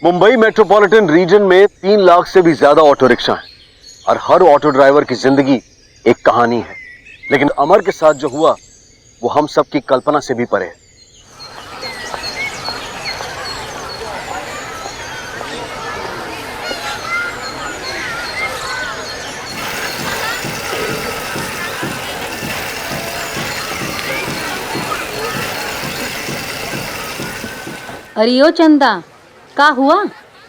Mumbai metropolitan region में 3 लाख से भी ज्यादा ऑटो रिक्शा हैं और हर ऑटो ड्राइवर की जिंदगी एक कहानी है। लेकिन अमर के साथ जो हुआ वो हम सब की कल्पना से भी परे है। अरे ओ चंदा, का हुआ?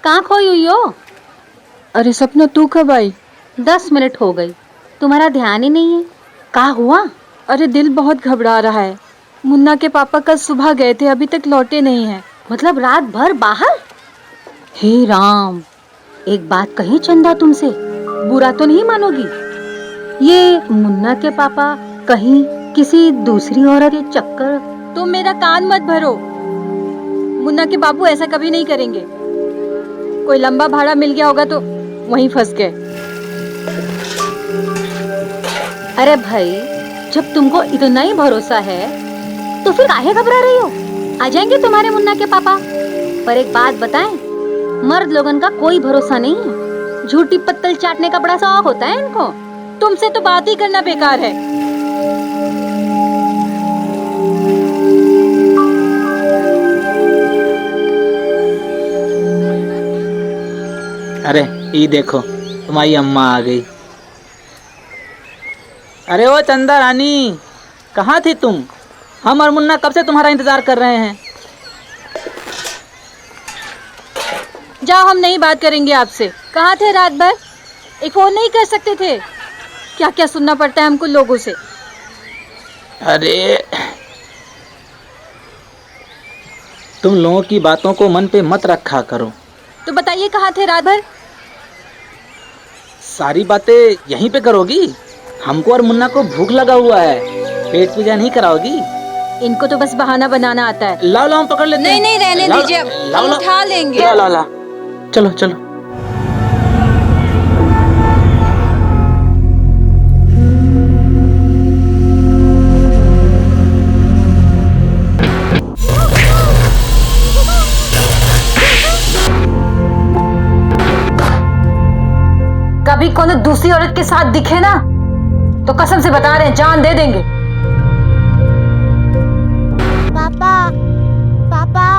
कहाँ खोई हुई हो? अरे सपना, तू कब आई? 10 मिनट हो गई, तुम्हारा ध्यान ही नहीं है। का हुआ? अरे दिल बहुत घबरा रहा है। मुन्ना के पापा कल सुबह गए थे, अभी तक लौटे नहीं हैं। मतलब रात भर बाहर? हे राम, एक बात कही चंदा तुमसे, बुरा तो नहीं मानोगी? ये मुन्ना के पापा कहीं किसी दूसरी औरत के चक्कर? तुम मेरा कान मत भरो। मुन्ना के बाबू ऐसा कभी नहीं करेंगे। कोई लंबा भाड़ा मिल गया होगा तो वहीं फंस गए। अरे भाई, जब तुमको इतना ही भरोसा है तो फिर काहे घबरा रही हो? आ जाएंगे तुम्हारे मुन्ना के पापा। पर एक बात बताएं, मर्द लोगन का कोई भरोसा नहीं है। झूठी पत्तल चाटने का बड़ा शौक होता है इनको। तुमसे तो बात ही करना बेकार है। अरे ये देखो, तुम्हारी अम्मा आ गई। अरे ओ चंदा रानी, कहाँ थी तुम? हम और मुन्ना कब से तुम्हारा इंतजार कर रहे हैं। जाओ, हम नहीं बात करेंगे आपसे। कहाँ थे रात भर? एक फोन नहीं कर सकते थे? क्या क्या सुनना पड़ता है हमको लोगों से। अरे तुम लोगों की बातों को मन पे मत रखा करो। तो बताइए, कहाँ थे रात भर? सारी बातें यहीं पे करोगी? हमको और मुन्ना को भूख लगा हुआ है, पेट पूजा नहीं कराओगी? इनको तो बस बहाना बनाना आता है। लाओ लाओ, हम पकड़ लेते हैं। नहीं, रहने दीजिए, हम उठा लेंगे। लाओ लाओ, चलो चलो। कभी कोनो दूसरी औरत के साथ दिखे ना तो कसम से बता रहे हैं, जान दे देंगे। पापा, पापा।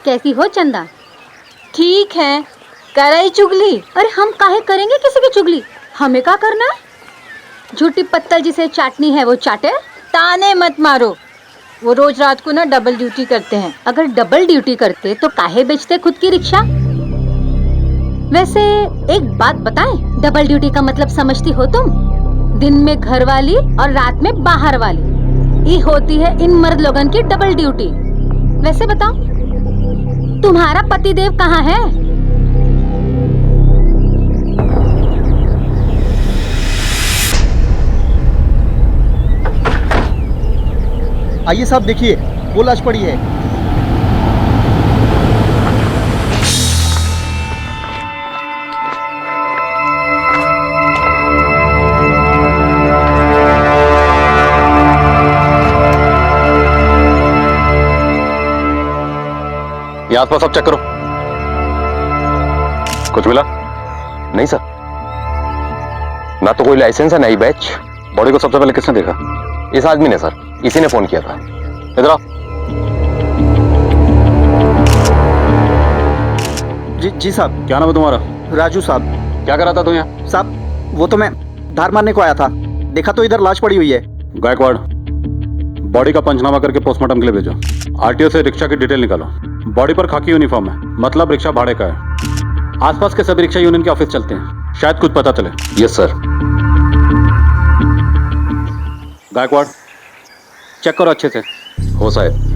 कैसी हो चंदा? ठीक है, कराई चुगली। अरे हम काहे करेंगे किसी की चुगली? हमें क्या करना है? झूठी पत्तल जिसे चाटनी है वो चाटे। ताने मत मारो। वो रोज रात को ना डबल ड्यूटी करते हैं। अगर डबल ड्यूटी करते तो काहे बेचते खुद की रिक्शा? वैसे एक बात बताएं, डबल ड्यूटी का मतलब समझती हो तुम? दिन में घर वाली और रात में बाहर वाली, ये होती है इन मर्द लोगन की डबल ड्यूटी। वैसे बताओ, तुम्हारा पतिदेव कहाँ है? आइए साहब, देखिए वो लाश पड़ी है। ये आसपास सब चेक करो। कुछ मिला? नहीं सर। ना तो कोई लाइसेंस है ना ही बैच। बॉडी को सबसे पहले किसने देखा? इस आदमी ने सर, इसी ने फोन किया था। इधर आओ। जी साहब। क्या नाम है तुम्हारा? राजू साहब। क्या कर रहा था तू यहाँ? साहब, वो तो मैं धार मारने को आया था, देखा तो इधर लाश पड़ी हुई है। गायकवाड़, बॉडी का पंचनामा करके पोस्टमार्टम के लिए भेजो। आरटीओ से रिक्शा की डिटेल निकालो। बॉडी पर खाकी यूनिफॉर्म है, मतलब रिक्शा भाड़े का है। आसपास के सभी रिक्शा यूनियन के ऑफिस चलते हैं, शायद कुछ पता चले। Yes sir. गायकवाड़, चेक करो अच्छे से। हो शायद।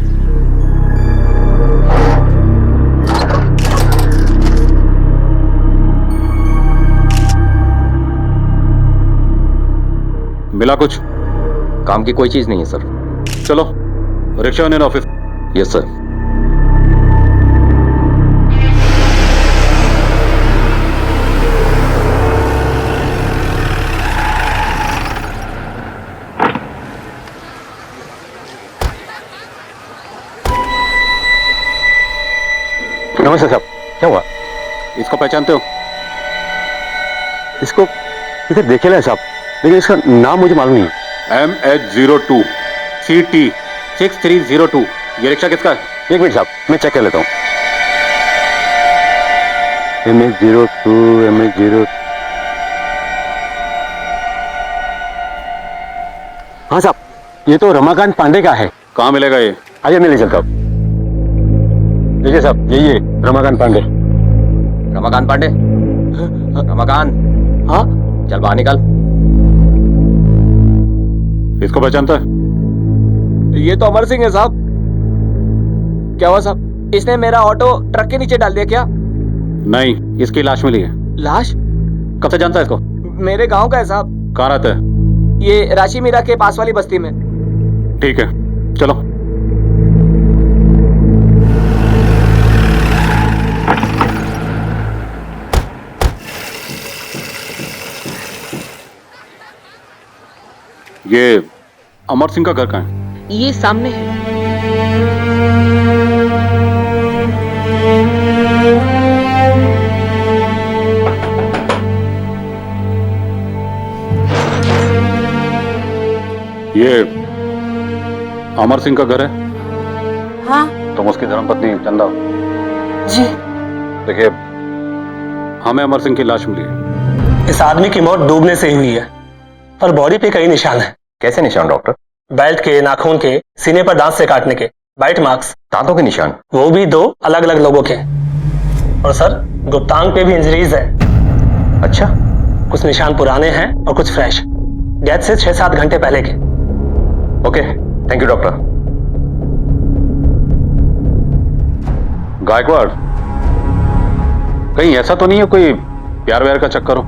मिला कुछ? काम की कोई चीज नहीं है सर। चलो rickshaw union office. Yes sir. नमस्ते साहब, क्या हुआ? इसको पहचानते हो? इसको इधर देखे ना साहब, लेकिन इसका नाम मुझे मालूम नहीं है। MH02 CT 6302। ये रिक्शा किसका है? एक मिनट साहब, मैं चेक कर लेता हूँ। MH02 MH0। हाँ साहब, ये तो रमाकांत पांडे का है। कहाँ मिलेगा ये? आइए मैं ले चलता हूँ। देखिए साहब, यही है रमाकांत पांडे। रमाकांत पांडे? रमाकांत, हाँ चल बाहर निकल। इसको पहचानता है? ये तो अमर सिंह है साहब। क्या हुआ साहब? इसने मेरा ऑटो ट्रक के नीचे डाल दिया क्या? नहीं, इसकी लाश मिली है। लाश? कब से जानता है इसको? मेरे गांव का है साहब। कहाँ रहता है? ये राशि मीरा के पास वाली बस्ती में। ठीक है, चलो। ये अमर सिंह का घर कहाँ है? ये सामने है। ये अमर सिंह का घर है? हाँ तुम उसकी धर्मपत्नी चंदा? जी। देखिए, हमें अमर सिंह की लाश मिली है। इस आदमी की मौत डूबने से ही हुई है, पर बॉडी पे कई निशान हैं। कैसे निशान डॉक्टर? बेल्ट के, नाखून के, सीने पर दांत से काटने के, बाइट मार्क्स। दांतों के निशान? वो भी 2 अलग अलग लोगों के। और सर, गुप्तांग पे भी इंजरीज है। अच्छा। कुछ निशान पुराने हैं और कुछ फ्रेश। डेथ से 6-7 घंटे पहले के। Okay, thank you doctor. Gaikwad, कहीं ऐसा तो नहीं है कोई प्यार व्यार का चक्कर हो?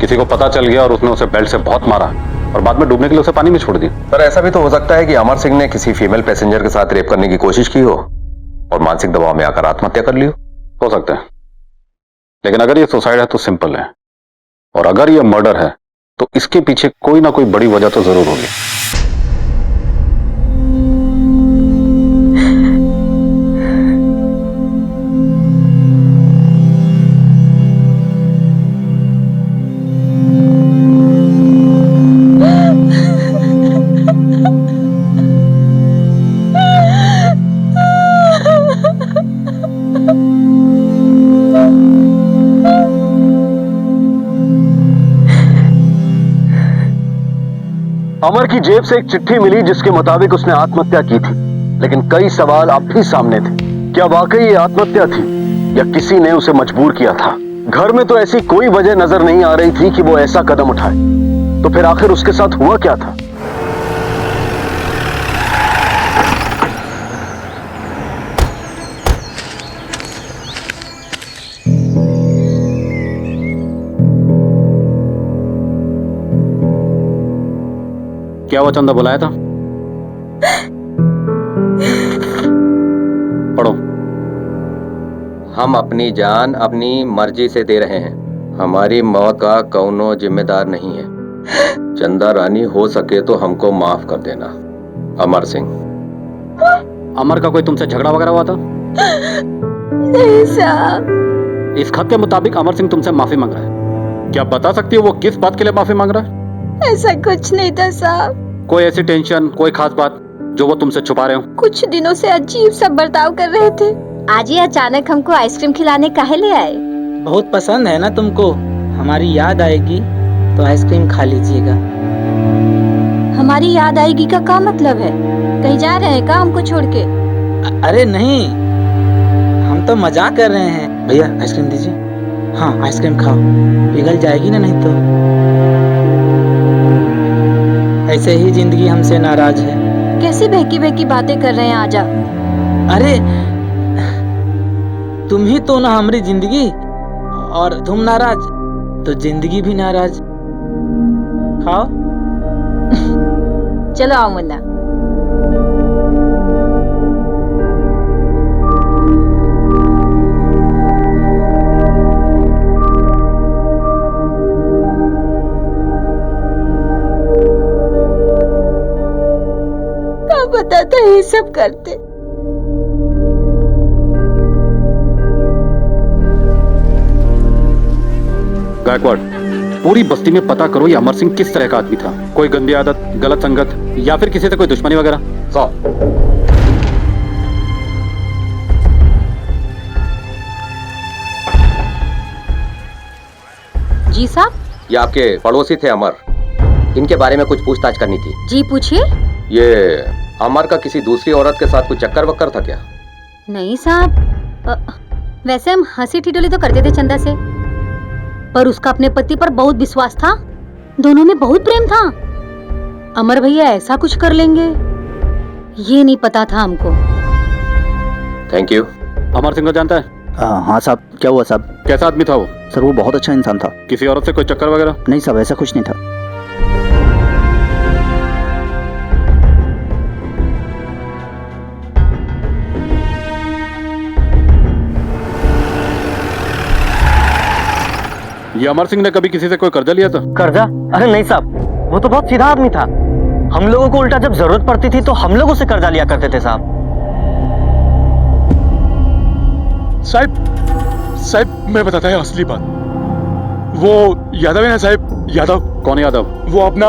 किसी को पता चल गया और उसने उसे बेल्ट से बहुत मारा और बाद में डूबने के लिए उसे पानी में छोड़ दिया। सर ऐसा भी तो हो सकता है कि अमर सिंह ने किसी फीमेल पैसेंजर के साथ रेप करने की कोशिश की हो और मानसिक दबाव में आकर आत्महत्या कर ली हो सकता है, लेकिन अगर ये सुसाइड है तो सिंपल है, और अगर ये मर्डर है तो इसके पीछे कोई ना कोई बड़ी वजह तो जरूर होगी। अमर की जेब से एक चिट्ठी मिली जिसके मुताबिक उसने आत्महत्या की थी, लेकिन कई सवाल अब भी सामने थे। क्या वाकई ये आत्महत्या थी या किसी ने उसे मजबूर किया था? घर में तो ऐसी कोई वजह नजर नहीं आ रही थी कि वो ऐसा कदम उठाए। तो फिर आखिर उसके साथ हुआ क्या था? क्या हुआ चंदा, बुलाया था? पढ़ो। हम अपनी जान अपनी मर्जी से दे रहे हैं। हमारी मौत का कौनो जिम्मेदार नहीं है। चंदा रानी, हो सके तो हमको माफ कर देना। अमर सिंह। अमर का कोई तुमसे झगड़ा वगैरह हुआ था? नहीं साहब। इस खत के मुताबिक अमर सिंह तुमसे माफी मांग रहा है। क्या बता सकती हो वो किस बात के लिए माफी मांग रहा है? ऐसा कुछ नहीं था साहब। कोई ऐसी टेंशन, कोई खास बात जो वो तुमसे छुपा रहे हो? कुछ दिनों से अजीब सा बर्ताव कर रहे थे। आज ये अचानक हमको आइसक्रीम खिलाने काहे ले आए? बहुत पसंद है ना तुमको, हमारी याद आएगी तो आइसक्रीम खा लीजिएगा। हमारी याद आएगी का क्या मतलब है? कहीं जा रहे हैं क्या हमको छोड़ के? अरे नहीं, हम तो मजाक कर रहे हैं। भैया आइसक्रीम दीजिए। हाँ आइसक्रीम खाओ, पिघल जाएगी ना नहीं तो। ऐसे ही जिंदगी हमसे नाराज है। कैसी बहकी बहकी बातें कर रहे हैं? आजा। अरे तुम ही तो ना हमारी जिंदगी, और तुम नाराज तो जिंदगी भी नाराज। खाओ। चलो आओ मुन्ना। क्या पता था ये सब करते। गायकवाड़, पूरी बस्ती में पता करो ये अमर सिंह किस तरह का आदमी था। कोई गंदी आदत, गलत संगत या फिर किसी से कोई दुश्मनी वगैरह? जी साहब। ये आपके पड़ोसी थे अमर, इनके बारे में कुछ पूछताछ करनी थी। जी पूछिए। ये अमर का किसी दूसरी औरत के साथ कुछ चक्कर वक्कर था क्या? नहीं साहब, वैसे हम हंसी ठिठोली तो करते थे चंदा से, पर उसका अपने पति पर बहुत विश्वास था। दोनों में बहुत प्रेम था। अमर भैया ऐसा कुछ कर लेंगे ये नहीं पता था हमको। Thank you. अमर सिंह को जानता है? हाँ साहब। क्या हुआ साहब? कैसा आदमी था वो? सर वो बहुत अच्छा इंसान था। किसी औरत से कोई चक्कर वगैरह? नहीं साहब, ऐसा कुछ नहीं था। ये अमर सिंह ने कभी किसी से कोई कर्जा लिया था? कर्जा? अरे नहीं साहब, वो तो बहुत सीधा आदमी था। हम लोगों को उल्टा जब जरूरत पड़ती थी तो हम लोगों से कर्जा लिया करते थे साहब। साहब मैं बताता है असली बात। वो यादव है ना साहब, यादव। कौन यादव? वो अपना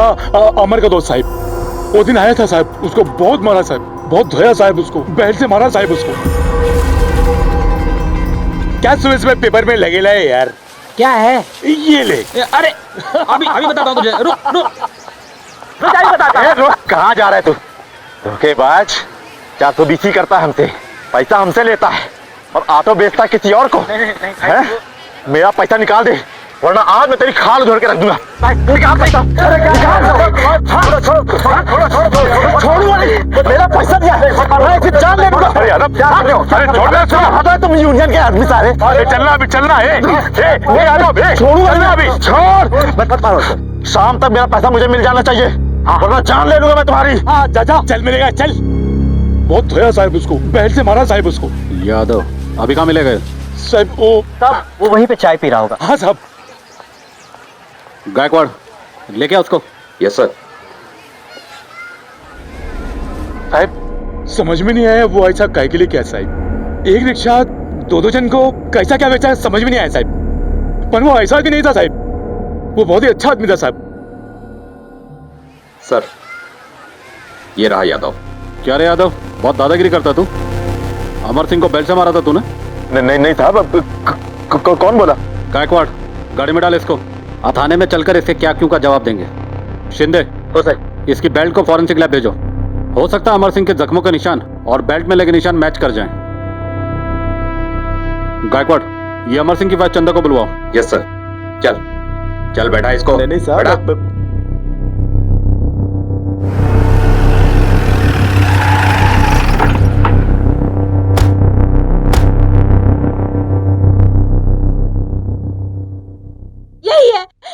अमर का दोस्त साहब। वो दिन आया था साहब, उसको बहुत मारा साहब, बहुत धोया साहब, उसको बेल्ट से मारा साहब उसको। क्या सुबह सुबह पेपर में लगेला है यार? क्या है? ये ले। अरे अभी बताता हूँ तुझे। रुक रुक। कहाँ जा रहा है तू? धोखेबाज, 420 करता है हमसे, पैसा हमसे लेता है और ऑटो बेचता है किसी और को। है? मेरा पैसा निकाल दे वरना आज मैं तेरी खाल उधड़ के रख दूंगा। निकाल पैसा। छोड़ू वाली, मेरा पैसा दिया है, जान ले लूंगा। अरे यादव क्या कर रहे हो? अरे छोड़ दे, छोड़। तुम यूनियन के आदमी सारे। चलना अभी, चलना है। छोड़ू अभी, छोड़। मत मारो। शाम तक मेरा पैसा मुझे मिल जाना चाहिए, वरना जान ले लूंगा मैं तुम्हारी। जा चल, मिलेगा चल। बहुत धोया साहब उसको, बेल्ट से मारा साहब उसको। यादव अभी कहाँ मिलेगा? साहब वो वहीं पे चाय पी रहा होगा। हाँ साहब। गायकवाड़ लेके आ उसको। Yes sir. साहब समझ में नहीं आया वो ऐसा काय के लिए क्या साहब। एक रिक्शा दो जन को कैसा क्या बेचा समझ में नहीं आया साहब। पर वो ऐसा कि नहीं था साहब, वो बहुत ही अच्छा आदमी था साहब। सर ये रहा यादव। क्या रे यादव, बहुत दादागिरी करता तू। अमर सिंह को बेल्ट से मारा था तूने? नहीं साहब। कौन बोला? गायकवाड़ गाड़ी में डाल इसको। थाने में चलकर इसके क्या क्यों का जवाब देंगे। शिंदे हो सर, इसकी बेल्ट को फॉरेंसिक लैब भेजो। हो सकता है अमर सिंह के जख्मों के निशान और बेल्ट में लगे निशान मैच कर जाएं। गायकवाड़ ये अमर सिंह की वाइफ चंदा को बुलवाओ। Yes sir. चल चल बैठा इसको। नहीं साहब।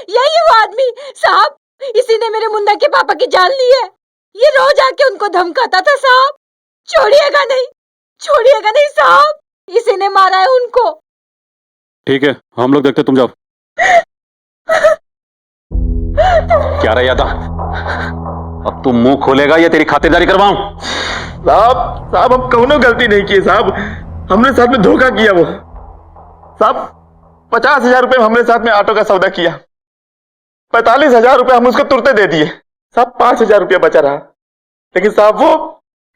यही है वो आदमी साहब। इसी ने मेरे मुन्ना के पापा की जान ली है। ये रोज आके उनको धमकाता था साहब। छोड़िएगा नहीं साहब, इसी ने मारा है उनको। ठीक है हम लोग देखते, तुम जाओ। क्या रहा यादव, अब तू मुंह खोलेगा या तेरी खातिरदारी करवाऊं? साहब हम कौनो गलती नहीं की साहब, हमने साथ में धोखा किया। वो साहब 50,000 रुपए हमने साथ में ऑटो का सौदा किया, 45,000 रुपए हम उसको तुरते दे दिए साहब। 5,000 रुपया बचा रहा, लेकिन साहब वो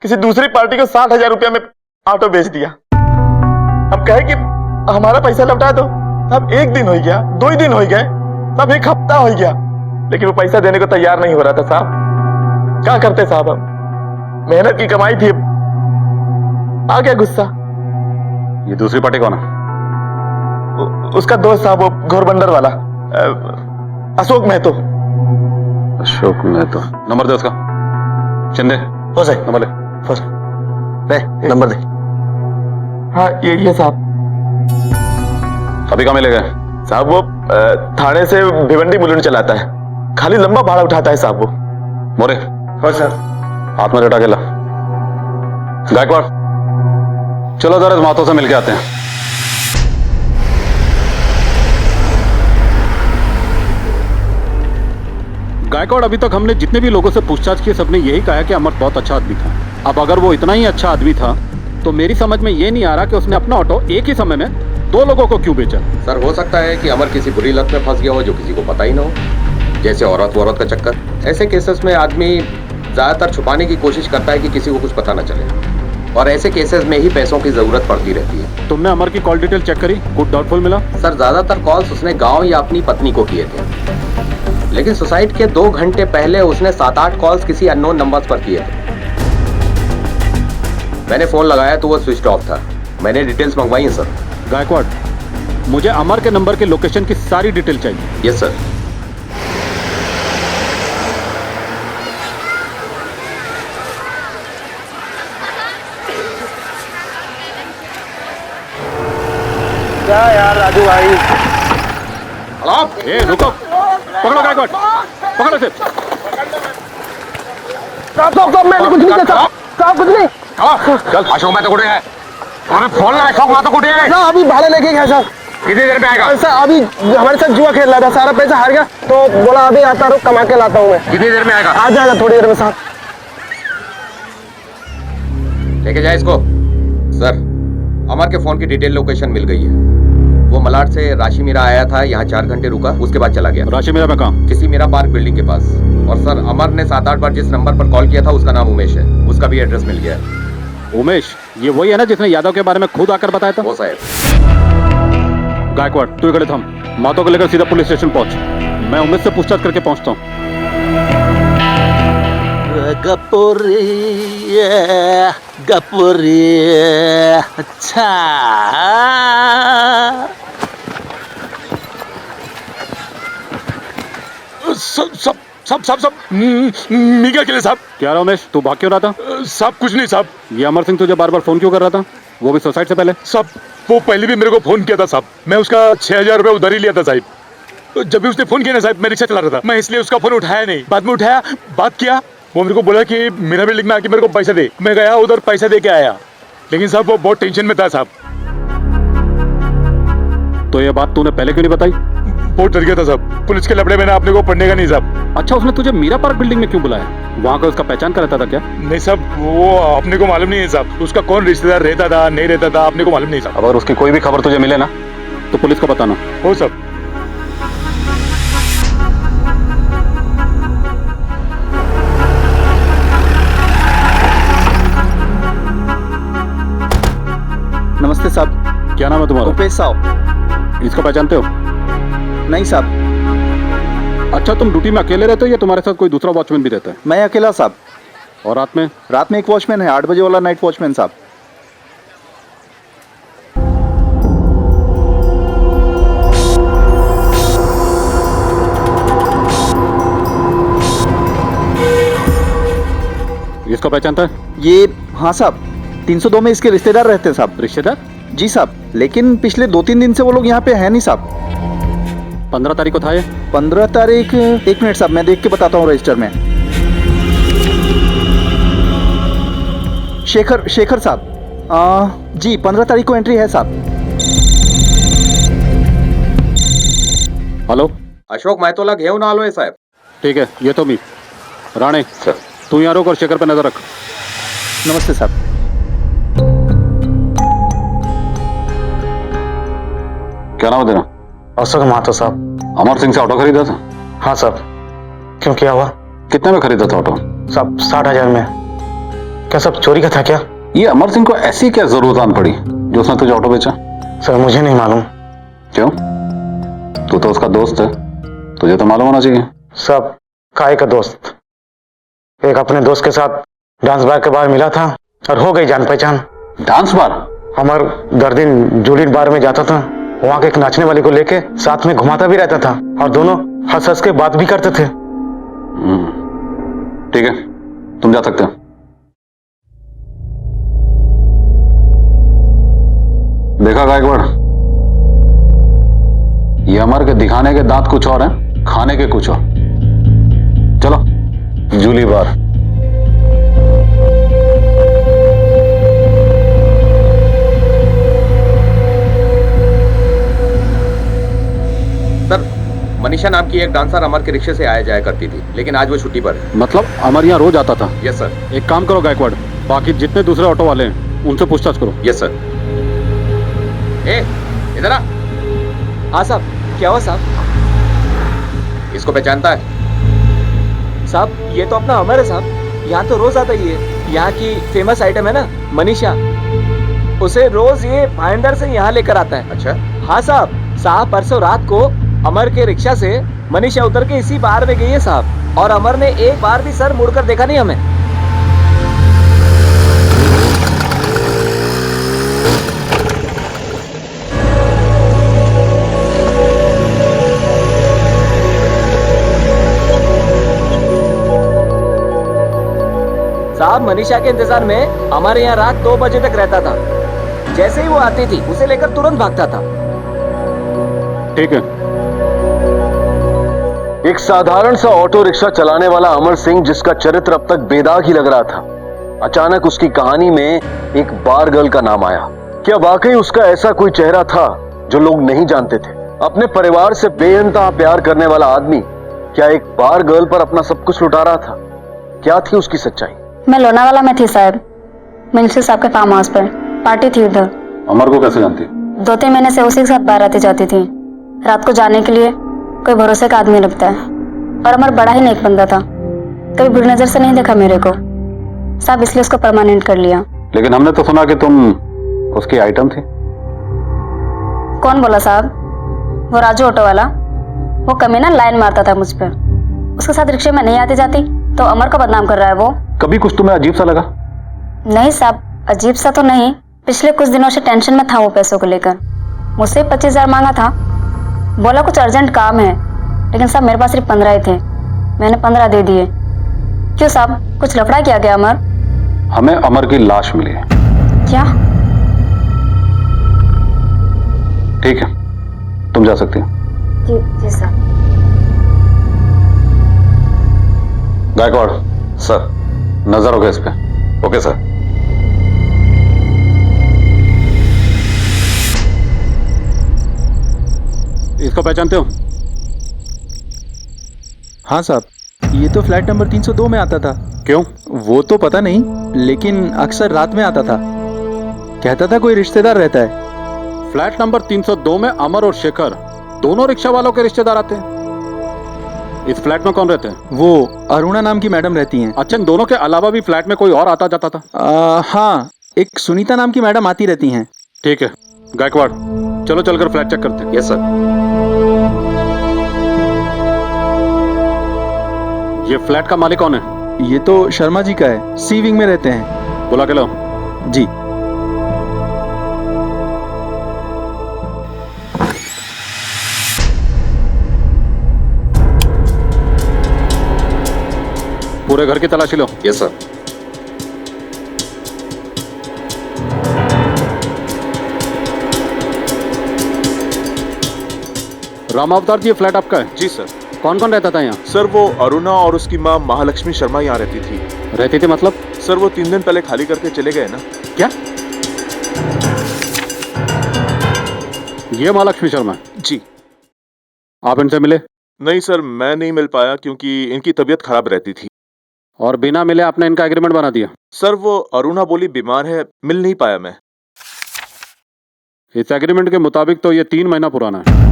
किसी दूसरी पार्टी को 60,000 रुपया में ऑटो बेच दिया। हम कहे कि हमारा पैसा लौटा दो साहब। 1 दिन हो गया, 2 दिन हो गए साहब, 1 हफ्ता हो गया, लेकिन वो पैसा देने को तैयार नहीं हो रहा था साहब। क्या करते साहब, हम मेहनत की कमाई थी, आ गया गुस्सा। ये दूसरी पार्टी कौन है? उसका दोस्त साहब, वो घोरबंदर वाला अशोक महतो। अशोक महतो, नंबर दे उसका। शिंदे हो सर, नंबर ले। नंबर दे। हाँ ये साहब। अभी कहाँ मिलेगा? साहब वो थाने से भिवंडी बुलेट चलाता है, खाली लंबा भाड़ा उठाता है साहब वो। मोरे हो सर। हाथ में लटा के ला। गायकवाड़, चलो जरा मातों से मिलके आते हैं। गायकवाड़, अभी तक हमने जितने भी लोगों से पूछताछ की सबने यही कहा कि अमर बहुत अच्छा आदमी था। अब अगर वो इतना ही अच्छा आदमी था तो मेरी समझ में ये नहीं आ रहा कि उसने अपना ऑटो एक ही समय में 2 लोगों को क्यों बेचा। सर, हो सकता है कि अमर किसी बुरी लत में फंस गया हो जो किसी को पता ही ना हो, जैसे औरत का चक्कर। ऐसे केसेस में आदमी ज्यादातर छुपाने की कोशिश करता है कि किसी को कुछ पता न चले, और ऐसे केसेस में ही पैसों की जरूरत पड़ती रहती है। तुमने अमर की कॉल डिटेल चेक करी? कुछ डाउटफुल मिला? सर, ज्यादातर कॉल्स उसने गांव या अपनी पत्नी को किए थे, लेकिन सुसाइड के 2 घंटे पहले उसने 7-8 कॉल्स किसी अननोन नंबर्स पर किए थे। मैंने फोन लगाया तो वो स्विच ऑफ था। मैंने डिटेल्स मंगवाई हैं सर। गायकवाड़, मुझे अमर के नंबर के लोकेशन की सारी डिटेल चाहिए। Yes sir. क्या यार राजू भाई। ए, रुको, पकड़ो गायकवाड़, पकड़ो से। साहब मैंने कुछ नहीं किया साहब, कुछ नहीं। चल, अशोक मैं तो कुछ है। अरे फोन लगा, अशोक मैं तो कुछ है। ना अभी भाड़े लेके गया सर। कितनी देर में आएगा? सर अभी हमारे साथ जुआ खेल रहा था, सारा पैसा हार गया तो बोला अभी आता रुक, कमा के लाता हूँ मैं। कितनी देर में आएगा? आ जाएगा थोड़ी देर में साहब। लेके जाए इसको। सर, अमर के फोन की डिटेल लोकेशन मिल गई है। वो मलाड से राशि मीरा आया था, यहाँ 4 घंटे रुका, उसके बाद चला गया। राशि मीरा में कहाँ? किसी मीरा पार्क बिल्डिंग के पास। और सर, अमर ने 7-8 बार जिस नंबर पर कॉल किया था उसका नाम उमेश है, उसका भी एड्रेस मिल गया है। उमेश, ये वही है ना जिसने यादव के बारे में खुद आकर बताया था? वो साहब। गायकवाड़, तू इकड़े थम, मातो को लेकर सीधा पुलिस स्टेशन पहुंच। मैं उमेश से पूछताछ करके पहुंचता हूँ। गपुरी अच्छा। सब मीगा के लिए साहब। क्या रमेश, तू भाग क्यों रहा था? साहब कुछ नहीं साहब। ये अमर सिंह तुझे बार बार फोन क्यों कर रहा था, वो भी सुसाइड से पहले? साहब वो पहले भी मेरे को फोन किया था साहब, मैं उसका 6000 रुपए उधार ही लिया था साहब। जब भी उसने फोन किया ना साहब, मैं रिक्शा चला रहा था, मैं इसलिए उसका फोन उठाया नहीं। बाद में उठाया, बात किया, वो मेरे को बोला कि मेरा बिल्डिंग में आके मेरे को पैसा दे। मैं गया उधर पैसा दे के आया, लेकिन साहब वो बहुत टेंशन में था साहब। तो ये बात तूने पहले क्यों नहीं बताई? बहुत डर गया था साहब, पुलिस के लपड़े में ना अपने को पढ़ने का नहीं साहब। अच्छा, उसने तुझे मीरा पार्क बिल्डिंग में क्यों बुलाया? वहाँ का उसका पहचान का रहता था क्या? नहीं साहब, वो अपने को मालूम नहीं है साहब, उसका कौन रिश्तेदार रहता था नहीं रहता था अपने को मालूम नहीं साहब। अगर उसकी कोई भी खबर तुझे मिले ना तो पुलिस को बताना। हो साहब। नमस्ते साहब। क्या नाम है तुम्हारा? रुपेश साहब। इसको पहचानते हो? नहीं साहब। अच्छा, तुम ड्यूटी में अकेले रहते हो या तुम्हारे साथ कोई दूसरा वॉचमैन भी रहता है? मैं अकेला साहब। और रात में? रात में एक वॉचमैन है, 8 बजे वाला नाइट वॉचमैन साहब। इसको पहचानता है? ये हाँ साहब, 302 में इसके रिश्तेदार रहते हैं साहब। रिश्तेदार? जी साहब, लेकिन पिछले 2-3 दिन से वो लोग यहाँ पे है नहीं साहब। 15 तारीख को था ये? 15 तारीख, 1 मिनट साहब मैं देख के बताता हूँ रजिस्टर में। शेखर साहब। जी 15 तारीख को एंट्री है साहब। हेलो, अशोक मैतोला घेऊन आलोय साहेब। ठीक है, ये तो मी राणे सर। तू यहाँ रुक और शेखर पे नजर रख। नमस्ते साहब। क्या नाम है तेरा? अशोक महतो साहब। अमर सिंह से ऑटो खरीदा था? हाँ साहब। क्यों, क्या हुआ? कितने में खरीदा था ऑटो? साहब 60,000 में। क्या सब चोरी का था क्या? ये अमर सिंह को ऐसी क्या जरूरत आन पड़ी जो उसने तुझे ऑटो बेचा? सर मुझे नहीं मालूम। क्यों? तू तो उसका दोस्त है, तुझे तो मालूम होना चाहिए। सब काय का दोस्त, एक अपने दोस्त के साथ डांस बार के बाहर मिला था और हो गई जान पहचान। Dance bar? हमार दर्दिन जूलियट बार में जाता था, वहाँ के एक नाचने वाले को लेके साथ में घुमाता भी रहता था और दोनों हंस हंस के बात भी करते थे। ठीक है, तुम जा सकते हो। देखा गायकवाड़, ये अमर के दिखाने के दांत कुछ और हैं, खाने के कुछ और। चलो जूली बार। मनीषा नाम की एक डांसर अमर के रिक्शे से आया जाया करती थी, लेकिन आज वो छुट्टी पर है। मतलब अमर यहाँ रोज आता था? Yes sir. एक काम करो गायकवाड़, बाकी जितने दूसरे ऑटो वाले हैं उनसे पूछताछ करो। Yes sir. ए, इधर आ। हाँ साहब। क्या हुआ साहब? इसको पहचानता है? साहब ये तो अपना अमर है साहब, यहाँ तो रोज आता ही है। यहाँ की फेमस आइटम है ना मनीषा, उसे रोज ये भाईंदर से यहाँ लेकर आता है। अच्छा। हाँ साहब। साहब परसों रात को अमर के रिक्शा से मनीषा उतर के इसी बार में गई है साहब, और अमर ने एक बार भी सर मुड़कर देखा नहीं हमें। साहब मनीषा के इंतजार में हमारे यहाँ रात 2 बजे तक रहता था। जैसे ही वो आती थी उसे लेकर तुरंत भागता था। ठीक है। एक साधारण सा ऑटो रिक्शा चलाने वाला अमर सिंह, जिसका चरित्र अब तक बेदाग ही लग रहा था, अचानक उसकी कहानी में एक बार गर्ल का नाम आया। क्या वाकई उसका ऐसा कोई चेहरा था जो लोग नहीं जानते थे? अपने परिवार से बेइंतहा प्यार करने वाला आदमी क्या एक बार गर्ल पर अपना सब कुछ लुटा रहा था? क्या थी उसकी सच्चाई? मैं लोनावाला में थी साहब, मिनिस्टर साहब के फार्म हाउस पर पार्टी थी उधर। अमर को कैसे जानती? 2-3 महीने से उसी के साथ बाहर आती जाती थी। रात को जाने के लिए कोई भरोसे का आदमी लगता है, और अमर बड़ा ही नेक बंदा था, कभी बुरी नजर से नहीं देखा मेरे को साहब, इसलिए उसको परमानेंट कर लिया। लेकिन हमने तो सुना कि तुम उसकी आइटम थी। कौन बोला साहब? वो राजू ऑटो वाला, वो कमीना लाइन मारता था मुझ पर। उसके साथ रिक्शे में नहीं आती जाती तो अमर को बदनाम कर रहा है वो। कभी कुछ तुम्हें अजीब सा लगा? नहीं साहब, अजीब सा तो नहीं, पिछले कुछ दिनों से टेंशन में था वो पैसों को लेकर। मुझसे 25,000 मांगा था, बोला कुछ अर्जेंट काम है, लेकिन साहब मेरे पास सिर्फ 15 ही थे, मैंने 15 दे दिए। क्यों साहब, कुछ लफड़ा किया गया अमर? हमें अमर की लाश मिली है। क्या? ठीक है, तुम जा सकती हो। जी साहब। गायकवाड़ सर। नजर होगा इस पे। Okay sir. इसको पहचानते हो? हाँ साहब, ये तो फ्लैट नंबर 302 में आता था। क्यों? वो तो पता नहीं, लेकिन अक्सर रात में आता था। कहता था कोई रिश्तेदार रहता है। फ्लैट नंबर 302 में अमर और शेखर दोनों रिक्शा वालों के रिश्तेदार आते हैं। इस फ्लैट में कौन रहते हैं? वो अरुणा नाम की मैडम रहती हैं। अच्छा, इन दोनों के अलावा भी फ्लैट में कोई और आता जाता था? हाँ, एक सुनीता नाम की मैडम आती रहती हैं। ठीक है गायकवाड़, चलो चलकर फ्लैट चेक करते हैं। Yes sir. ये फ्लैट का मालिक कौन है? ये तो शर्मा जी का है, सी विंग में रहते हैं। बुला के लो। जी। पूरे घर की तलाशी लो। Yes sir. राम अवतार जी, ये फ्लैट आपका है? जी सर। कौन कौन रहता था यहाँ? सर वो अरुणा और उसकी माँ महालक्ष्मी शर्मा यहाँ रहती थी। रहती थी मतलब? सर वो 3 दिन पहले खाली करके चले गए ना। क्या? ये महालक्ष्मी शर्मा है? जी। आप इनसे मिले? नहीं सर, मैं नहीं मिल पाया क्योंकि इनकी तबीयत खराब रहती थी। और बिना मिले आपने इनका एग्रीमेंट बना दिया? सर वो अरुणा बोली बीमार है, मिल नहीं पाया मैं। इस एग्रीमेंट के मुताबिक तो ये 3 महीना पुराना है।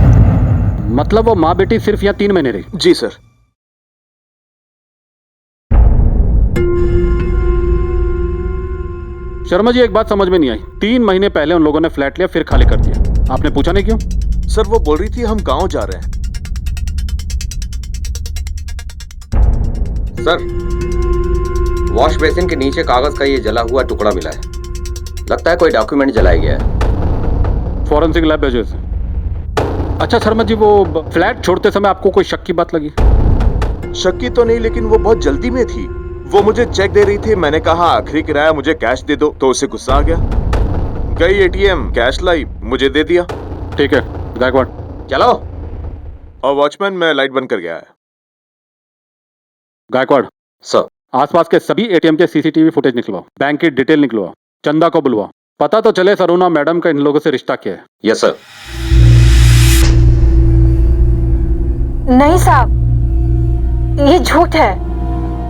मतलब वो माँ बेटी सिर्फ यहाँ 3 महीने रही? जी सर। शर्मा जी, एक बात समझ में नहीं आई। 3 महीने पहले उन लोगों ने फ्लैट लिया, फिर खाली कर दिया, आपने पूछा नहीं क्यों? सर वो बोल रही थी हम गांव जा रहे हैं। सर, वॉश बेसिन के नीचे कागज का ये जला हुआ टुकड़ा मिला है, लगता है कोई डॉक्यूमेंट जलाया गया है। फॉरेंसिक लैब भेजो इसे। अच्छा शर्मा जी, वो फ्लैट छोड़ते समय आपको कोई शक की बात लगी? शक की तो नहीं, लेकिन वो बहुत जल्दी में थी। वो मुझे चेक दे रही थी, मैंने कहा आखिरी किराया मुझे कैश दे दो, तो उसे गुस्सा आ गया, गई एटीएम कैश लाई, मुझे दे दिया। ठीक है गायकवाड़, चलो। और वॉचमैन, मैं लाइट बंद कर गया है। गायकवाड़ सर। आसपास के सभी एटीएम के सीसीटीवी फुटेज निकलवाओ, बैंक की डिटेल निकलवाओ, चंदा को बुलवाओ, पता तो चले अरुणा मैडम का इन लोगों से रिश्ता क्या है। Yes sir. नहीं साहब, ये झूठ है।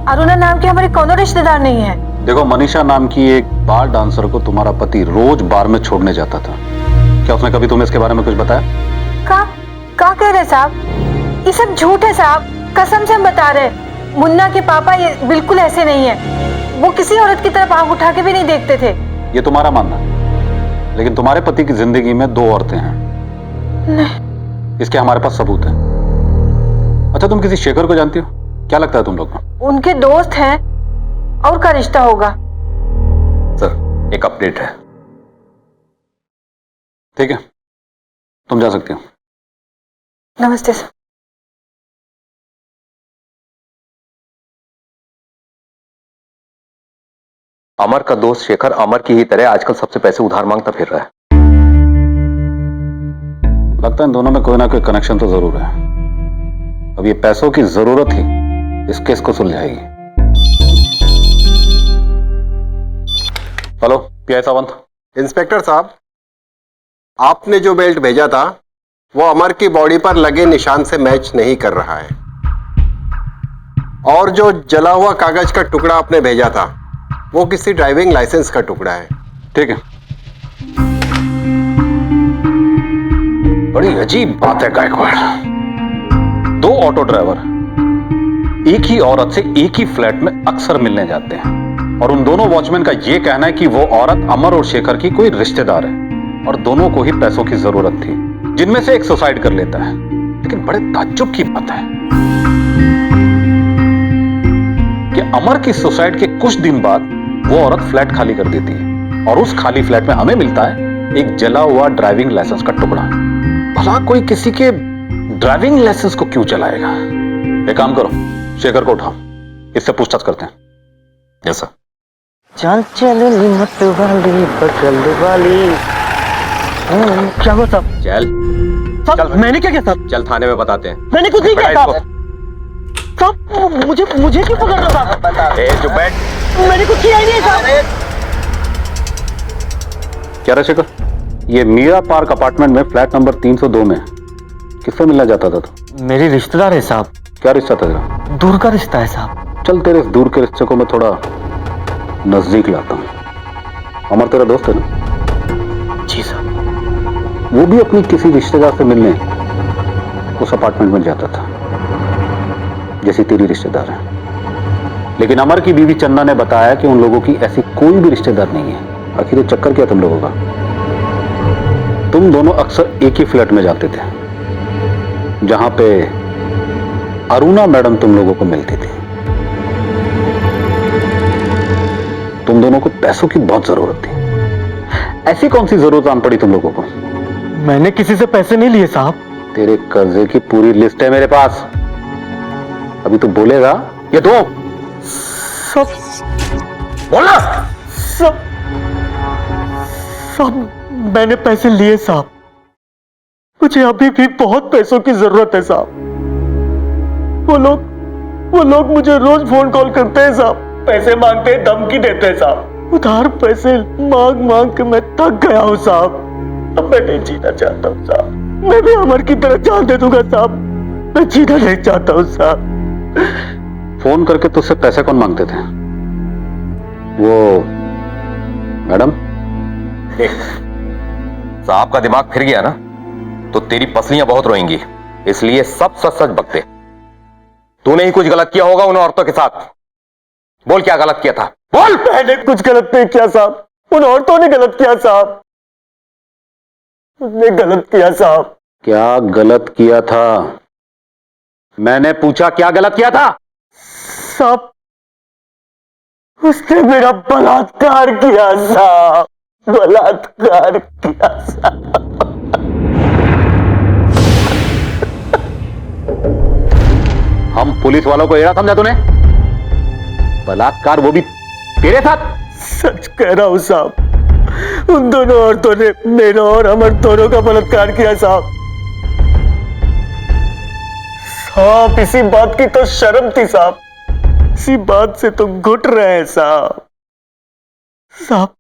अरुणा नाम के हमारे कोनो रिश्तेदार नहीं है। देखो, मनीषा नाम की एक बार डांसर को तुम्हारा पति रोज बार में छोड़ने जाता था। क्या उसने कभी तुम्हें इसके बारे में कुछ बताया? का कह रहे साहब? ये सब झूठ है साहब, कसम से हम बता रहे। मुन्ना के पापा ये बिल्कुल ऐसे नहीं है। वो किसी औरत की तरफ आंख उठा के भी नहीं देखते थे। ये तुम्हारा मानना, लेकिन तुम्हारे पति की जिंदगी में 2 औरतें हैं। नहीं। इसके हमारे पास सबूत है। अच्छा, तुम किसी शेखर को जानती हो? क्या लगता है तुम लोग को? उनके दोस्त हैं, और का रिश्ता होगा। सर, एक अपडेट है। ठीक है, तुम जा सकती हो। नमस्ते सर। अमर का दोस्त शेखर अमर की ही तरह आजकल सबसे पैसे उधार मांगता फिर रहा है। लगता है इन दोनों में कोई ना कोई कनेक्शन तो जरूर है। अब ये पैसों की जरूरत ही इस केस को सुलझाएगी। Hello, PI Sawant. इंस्पेक्टर साहब, आपने जो बेल्ट भेजा था वो अमर की बॉडी पर लगे निशान से मैच नहीं कर रहा है, और जो जला हुआ कागज का टुकड़ा आपने भेजा था वो किसी ड्राइविंग लाइसेंस का टुकड़ा है। ठीक है। बड़ी अजीब बात है गायकवाड़। 2 ऑटो ड्राइवर एक ही औरत से एक ही फ्लैट में अक्सर मिलने जाते हैं, और उन दोनों वॉचमैन का यह कहना है कि वो औरत अमर और शेखर की कोई रिश्तेदार है, और दोनों को ही पैसों की जरूरत थी, जिनमें से एक सुसाइड कर लेता है। लेकिन बड़े ताज्जुब की बात है कि अमर की सुसाइड के कुछ दिन बाद वो औरत फ्लैट खाली कर देती है, और उस खाली फ्लैट में हमें मिलता है एक जला हुआ ड्राइविंग लाइसेंस का टुकड़ा। भला कोई किसी के ड्राइविंग लाइसेंस को क्यों जलाएगा? एक काम करो, शेखर को उठाओ, इससे पूछताछ करते हैं। Yes sir. चल चल मत वाली बगल वाली। क्या हुआ साहब? चल साहब, मैंने क्या किया साहब? चल थाने में बताते हैं। मैंने कुछ नहीं किया साहब। साहब, मुझे क्यों पकड़ रहे हो साहब? जो बैठ, मैंने कुछ किया ही नहीं साहब। क्या रहा शेखर? ये मीरा पार्क अपार्टमेंट में फ्लैट नंबर 302 में किससे मिलना जाता था तू? मेरी रिश्तेदार है साहब। क्या रिश्ता था तेरा? दूर का रिश्ता है साहब। चल, तेरे इस दूर के रिश्ते को मैं थोड़ा नजदीक लाता हूं। अमर तेरा दोस्त है ना? जी साहब। वो भी अपनी किसी रिश्तेदार से मिलने उस अपार्टमेंट में जाता था, जैसी तेरी रिश्तेदार है। लेकिन अमर की बीवी चंदा ने बताया कि उन लोगों की ऐसी कोई भी रिश्तेदार नहीं है। आखिर ये चक्कर क्या तुम लोगों का? तुम दोनों अक्सर एक ही फ्लैट में जाते थे, जहां पे अरुणा मैडम तुम लोगों को मिलती थी। तुम दोनों को पैसों की बहुत जरूरत थी। ऐसी कौन सी जरूरत आन पड़ी तुम लोगों को? मैंने किसी से पैसे नहीं लिए साहब। तेरे कर्जे की पूरी लिस्ट है मेरे पास। अभी तू बोलेगा ये दो। सब बोलना। सब मैंने पैसे लिए साहब। मुझे अभी भी बहुत पैसों की जरूरत है साहब। वो लोग मुझे रोज फोन कॉल करते हैं साहब, पैसे मांगते हैं, धमकी देते हैं साहब। उधार पैसे मांग मांग के मैं थक गया हूँ साहब। अब मैं नहीं जीना चाहता हूँ साहब। मैं भी अमर की तरह जान दे दूंगा साहब। मैं जीना नहीं चाहता हूँ साहब। फोन करके तुझसे पैसे कौन मांगते थे? वो मैडम? साहब का दिमाग फिर गया ना तो तेरी पसलियां बहुत रोएंगी, इसलिए सब सच सच बकते। तूने ही कुछ गलत किया होगा उन औरतों के साथ। बोल, क्या गलत किया था? बोल। मैंने कुछ गलत नहीं किया साहब। उन औरतों ने गलत किया साहब। उसने गलत किया साहब। क्या गलत किया था? मैंने पूछा क्या गलत किया था? साहब, उसने मेरा बलात्कार किया साहब। बलात्कार किया साहब। हम पुलिस वालों को एड़ा समझा तूने? बलात्कार, वो भी तेरे साथ? सच कह रहा हूं साहब। उन दोनों औरतों ने मेरा और अमर दोनों का बलात्कार किया साहब। साहब, इसी बात की तो शर्म थी साहब। इसी बात से तो घुट रहे हैं साहब। साहब,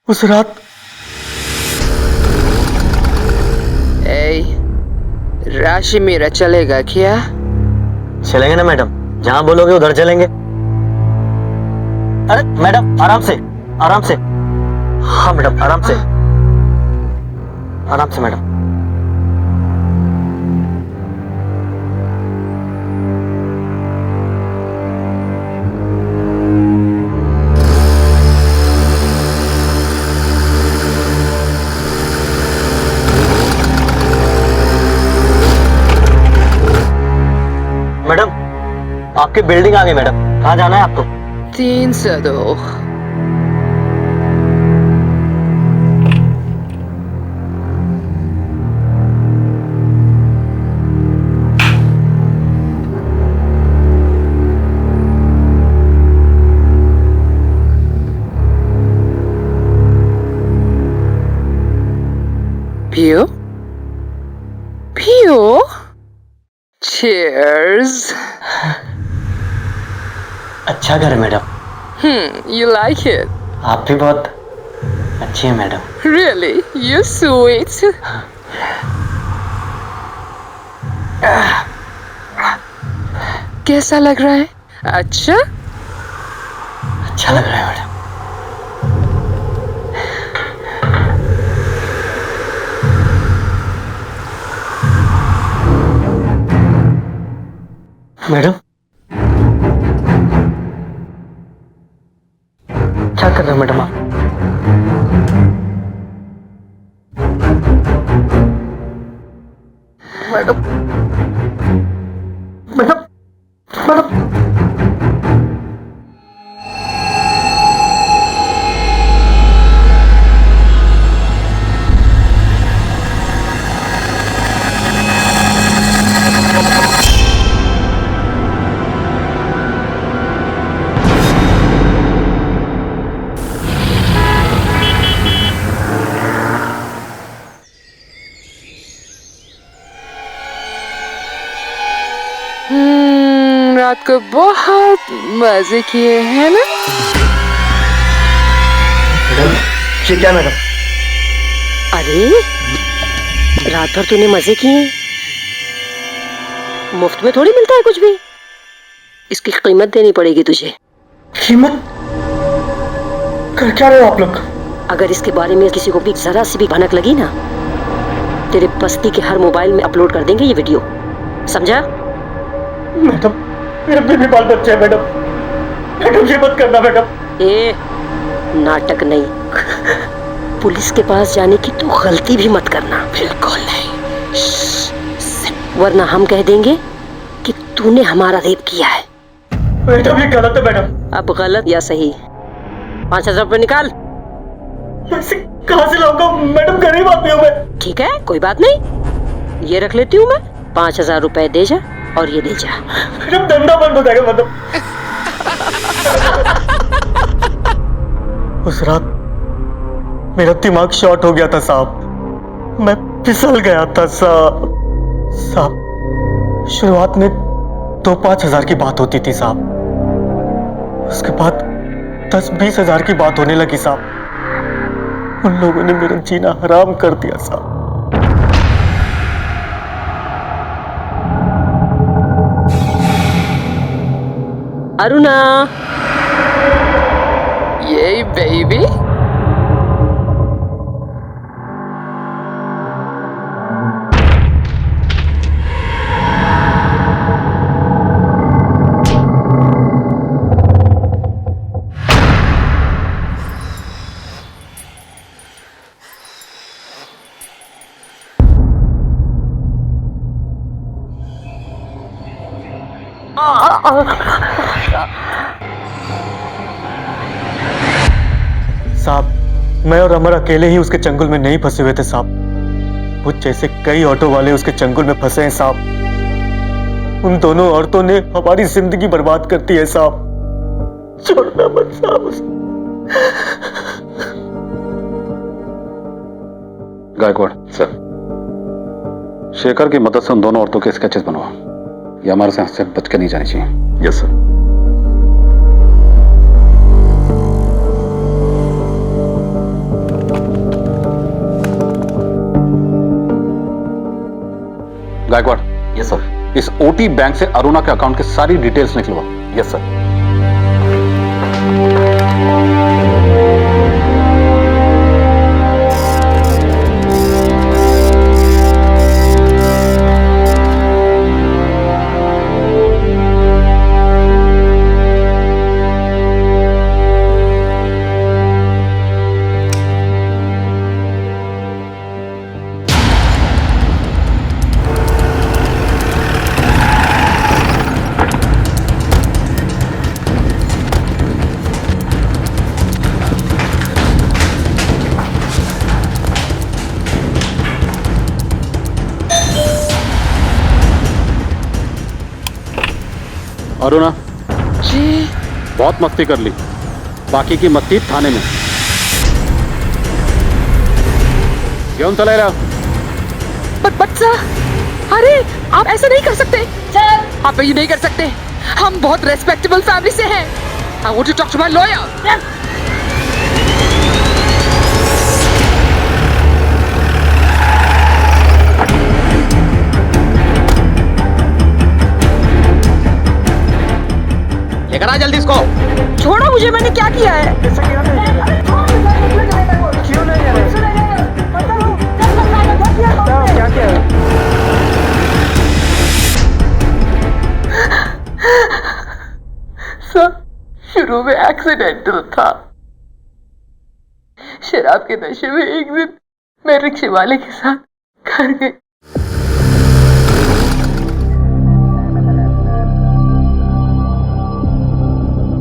उस रात राशि मेरा चलेगा क्या? चलेंगे ना मैडम, जहाँ बोलोगे उधर चलेंगे। अरे मैडम आराम से, आराम से। हाँ मैडम आराम से, आराम से मैडम। मैडम आपकी बिल्डिंग आ गई मैडम, कहाँ जाना है आपको? 302। पियो पियो। Cheers. अच्छा घर है मैडम। You like it? आप भी बहुत अच्छी हैं मैडम। Really? You're sweet. कैसा लग रहा है? अच्छा? अच्छा लग रहा है मैडम। मैडम क्या कर रहे हो मैडम आप? मैडम मैडम मैडम रात को बहुत मजे किए हैं ना? मैडम ये क्या मैडम? अरे रात भर तूने मजे किए, मुफ्त में थोड़ी मिलता है कुछ भी। इसकी कीमत देनी पड़ेगी तुझे। कीमत? कर क्या रहे हो आप लोग? अगर इसके बारे में किसी को भी जरा सी भी भनक लगी ना, तेरे बस्ती के हर मोबाइल में अपलोड कर देंगे ये वीडियो, समझा? मैडम मेरे बेबी बाल बच्चे हैं मैडम, मैडम ये मत करना मैडम। ए नाटक नहीं, पुलिस के पास जाने की तो गलती भी मत करना। बिल्कुल नहीं। वरना हम कह देंगे कि तूने हमारा रेप किया है। मैडम ये गलत है मैडम। अब गलत या सही, 5,000 रुपए निकाल। पैसे कहाँ से लाऊंगा मैडम, गरीब आदमी हूँ मैं। ठीक है कोई बात नहीं, ये रख लेती हूँ मैं। 5,000 रुपए दे जा और ये ले जा। मैडम धंधा बंद हो जाएगा मैडम। उस रात मेरा दिमाग शॉर्ट हो गया था साहब, मैं फिसल गया था साहब। शुरुआत में 2-5 हजार की बात होती थी साहब, उसके बाद 10-20 हजार की बात होने लगी साहब। उन लोगों ने मेरा जीना हराम कर दिया साहब। अरुणा, ये बेबी साहब मैं और अमर अकेले ही उसके चंगुल में नहीं फंसे हुए थे साहब, मुझ जैसे कई ऑटो वाले उसके चंगुल में फंसे हैं साहब। उन दोनों औरतों ने हमारी जिंदगी बर्बाद कर दी है साहब। छोड़ना मत साहब उसे। गायकवाड़ सर, शेखर की मदद से उन दोनों औरतों के स्केचेस बनवा, ये हमारे से बच के नहीं जानी चाहिए। Yes sir. Gaikwad, yes sir. इस ओटी बैंक से अरुणा के अकाउंट की सारी डिटेल्स निकलवा। Yes sir. अरुणा, जी बहुत मस्ती कर ली, बाकी की मस्ती थाने में। क्यों चले रहा? बट सर, अरे आप ऐसा नहीं कर सकते सर, आप ये नहीं कर सकते। हम बहुत रेस्पेक्टेबल फैमिली से हैं। I want to talk to my lawyer. लेकर आ जल्दी इसको। छोड़ो मुझे, मैंने क्या किया है? क्या क्या? सर, शुरू में एक्सीडेंटल था। शराब के नशे में एक दिन मैं रिक्शे वाले के साथ घर गई।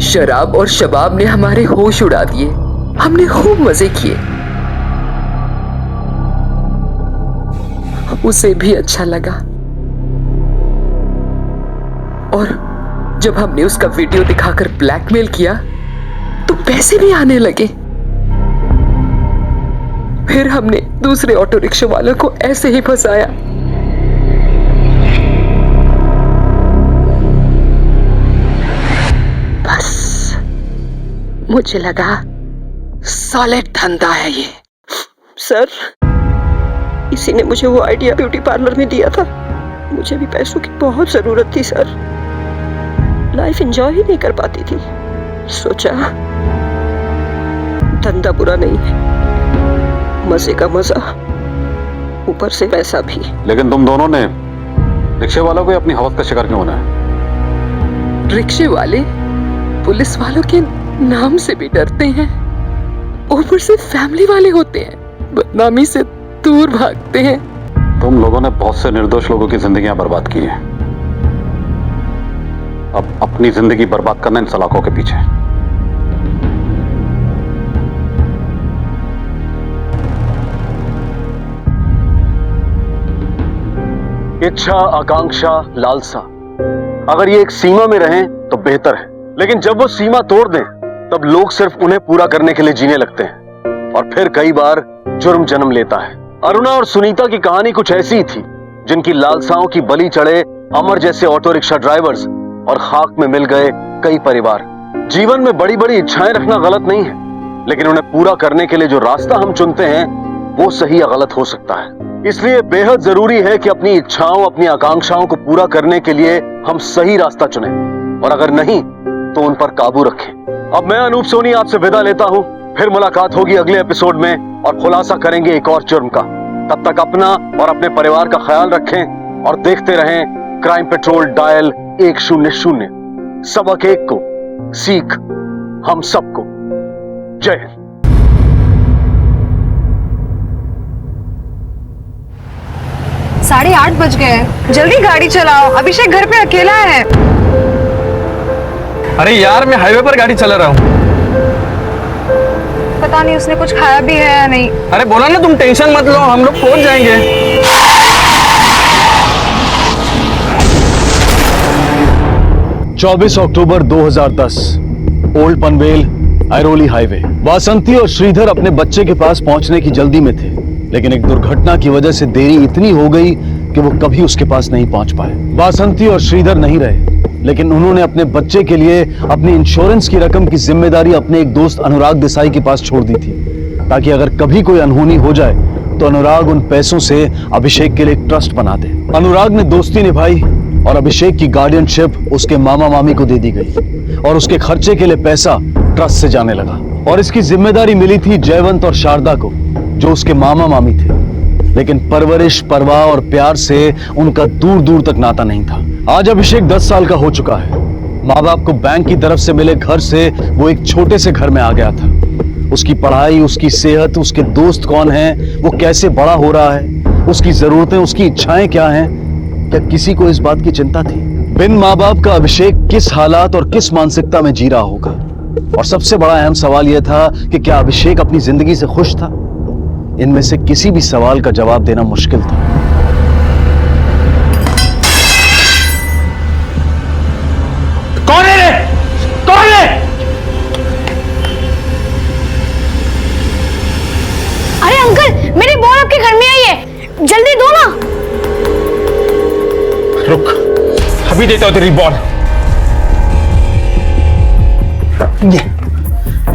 शराब और शबाब ने हमारे होश उड़ा दिए। हमने खूब मजे किए। उसे भी अच्छा लगा और जब हमने उसका वीडियो दिखाकर ब्लैकमेल किया तो पैसे भी आने लगे। फिर हमने दूसरे ऑटो रिक्शा वालों को ऐसे ही फंसाया। मुझे लगा सॉलिड धंधा है ये। सर, इसी ने मुझे वो आइडिया ब्यूटी पार्लर में दिया था। मुझे भी पैसों की बहुत जरूरत थी सर। लाइफ एंजॉय ही नहीं कर पाती थी। सोचा धंधा बुरा नहीं है, मजे का मजा, ऊपर से पैसा भी। लेकिन तुम दोनों ने रिक्शे वालों को अपनी हवस का शिकार क्यों बनाया? रिक्शे वाले पुलिस वालों के नाम से भी डरते हैं, ऊपर से फैमिली वाले होते हैं, बदनामी से दूर भागते हैं। तुम लोगों ने बहुत से निर्दोष लोगों की जिंदगियां बर्बाद की हैं। अब अपनी जिंदगी बर्बाद करना इन सलाखों के पीछे। इच्छा, आकांक्षा, लालसा, अगर ये एक सीमा में रहें तो बेहतर है, लेकिन जब वो सीमा तोड़ दें तब लोग सिर्फ उन्हें पूरा करने के लिए जीने लगते हैं और फिर कई बार जुर्म जन्म लेता है। अरुणा और सुनीता की कहानी कुछ ऐसी ही थी, जिनकी लालसाओं की बलि चढ़े अमर जैसे ऑटो रिक्शा ड्राइवर्स और खाक में मिल गए कई परिवार। जीवन में बड़ी बड़ी इच्छाएं रखना गलत नहीं है, लेकिन उन्हें पूरा करने के लिए जो रास्ता हम चुनते हैं वो सही या गलत हो सकता है। इसलिए बेहद जरूरी है कि अपनी इच्छाओं, अपनी आकांक्षाओं को पूरा करने के लिए हम सही रास्ता चुनें और अगर नहीं तो उन पर काबू रखें। अब मैं अनूप सोनी आपसे विदा लेता हूं। फिर मुलाकात होगी अगले एपिसोड में और खुलासा करेंगे एक और जुर्म का। तब तक अपना और अपने परिवार का ख्याल रखें और देखते रहें क्राइम पेट्रोल डायल 100। सबक एक को, सीख हम सबको। जय हिंद। 8:30 बज गए हैं, जल्दी गाड़ी चलाओ, अभिषेक घर पे अकेला है। अरे यार, मैं हाईवे पर गाड़ी चला रहा हूँ। पता नहीं उसने कुछ खाया भी है या नहीं। अरे बोला ना, तुम टेंशन मत लो, हम लोग पहुंच जाएंगे। 24 अक्टूबर 2010, ओल्ड पनवेल ऐरोली हाईवे। वासंती और श्रीधर अपने बच्चे के पास पहुंचने की जल्दी में थे, लेकिन एक दुर्घटना की वजह से देरी इतनी हो गई कि वो कभी उसके पास नहीं पहुंच पाए। वासंती और श्रीधर नहीं रहे, लेकिन उन्होंने अपने बच्चे के लिए अपनी इंश्योरेंस की रकम की जिम्मेदारी अपने एक दोस्त अनुराग देसाई के पास छोड़ दी थी, ताकि अगर कभी कोई अनहोनी हो जाए तो अनुराग उन पैसों से अभिषेक के लिए एक ट्रस्ट बना दे। अनुराग ने दोस्ती निभाई और अभिषेक की गार्डियनशिप उसके मामा मामी को दे दी गई और उसके खर्चे के लिए पैसा ट्रस्ट से जाने लगा। और इसकी जिम्मेदारी मिली थी जयवंत और शारदा को, जो उसके मामा मामी थे, लेकिन परवरिश, परवाह और प्यार से उनका दूर दूर तक नाता नहीं था। आज अभिषेक 10 साल का हो चुका है। माँ बाप को बैंक की तरफ से मिले घर से वो एक छोटे से घर में आ गया था। उसकी पढ़ाई, उसकी सेहत, उसके दोस्त कौन हैं, वो कैसे बड़ा हो रहा है, उसकी जरूरतें, उसकी इच्छाएं क्या हैं, क्या किसी को इस बात की चिंता थी? बिन माँ बाप का अभिषेक किस हालात और किस मानसिकता में जी रहा होगा? और सबसे बड़ा अहम सवाल यह था कि क्या अभिषेक अपनी जिंदगी से खुश था? इनमें से किसी भी सवाल का जवाब देना मुश्किल था। कौन है रे? कौन है? अरे अंकल, मेरी बॉल आपके घर में आई है, जल्दी दो ना। रुक, अभी देता हूं तेरी बॉल।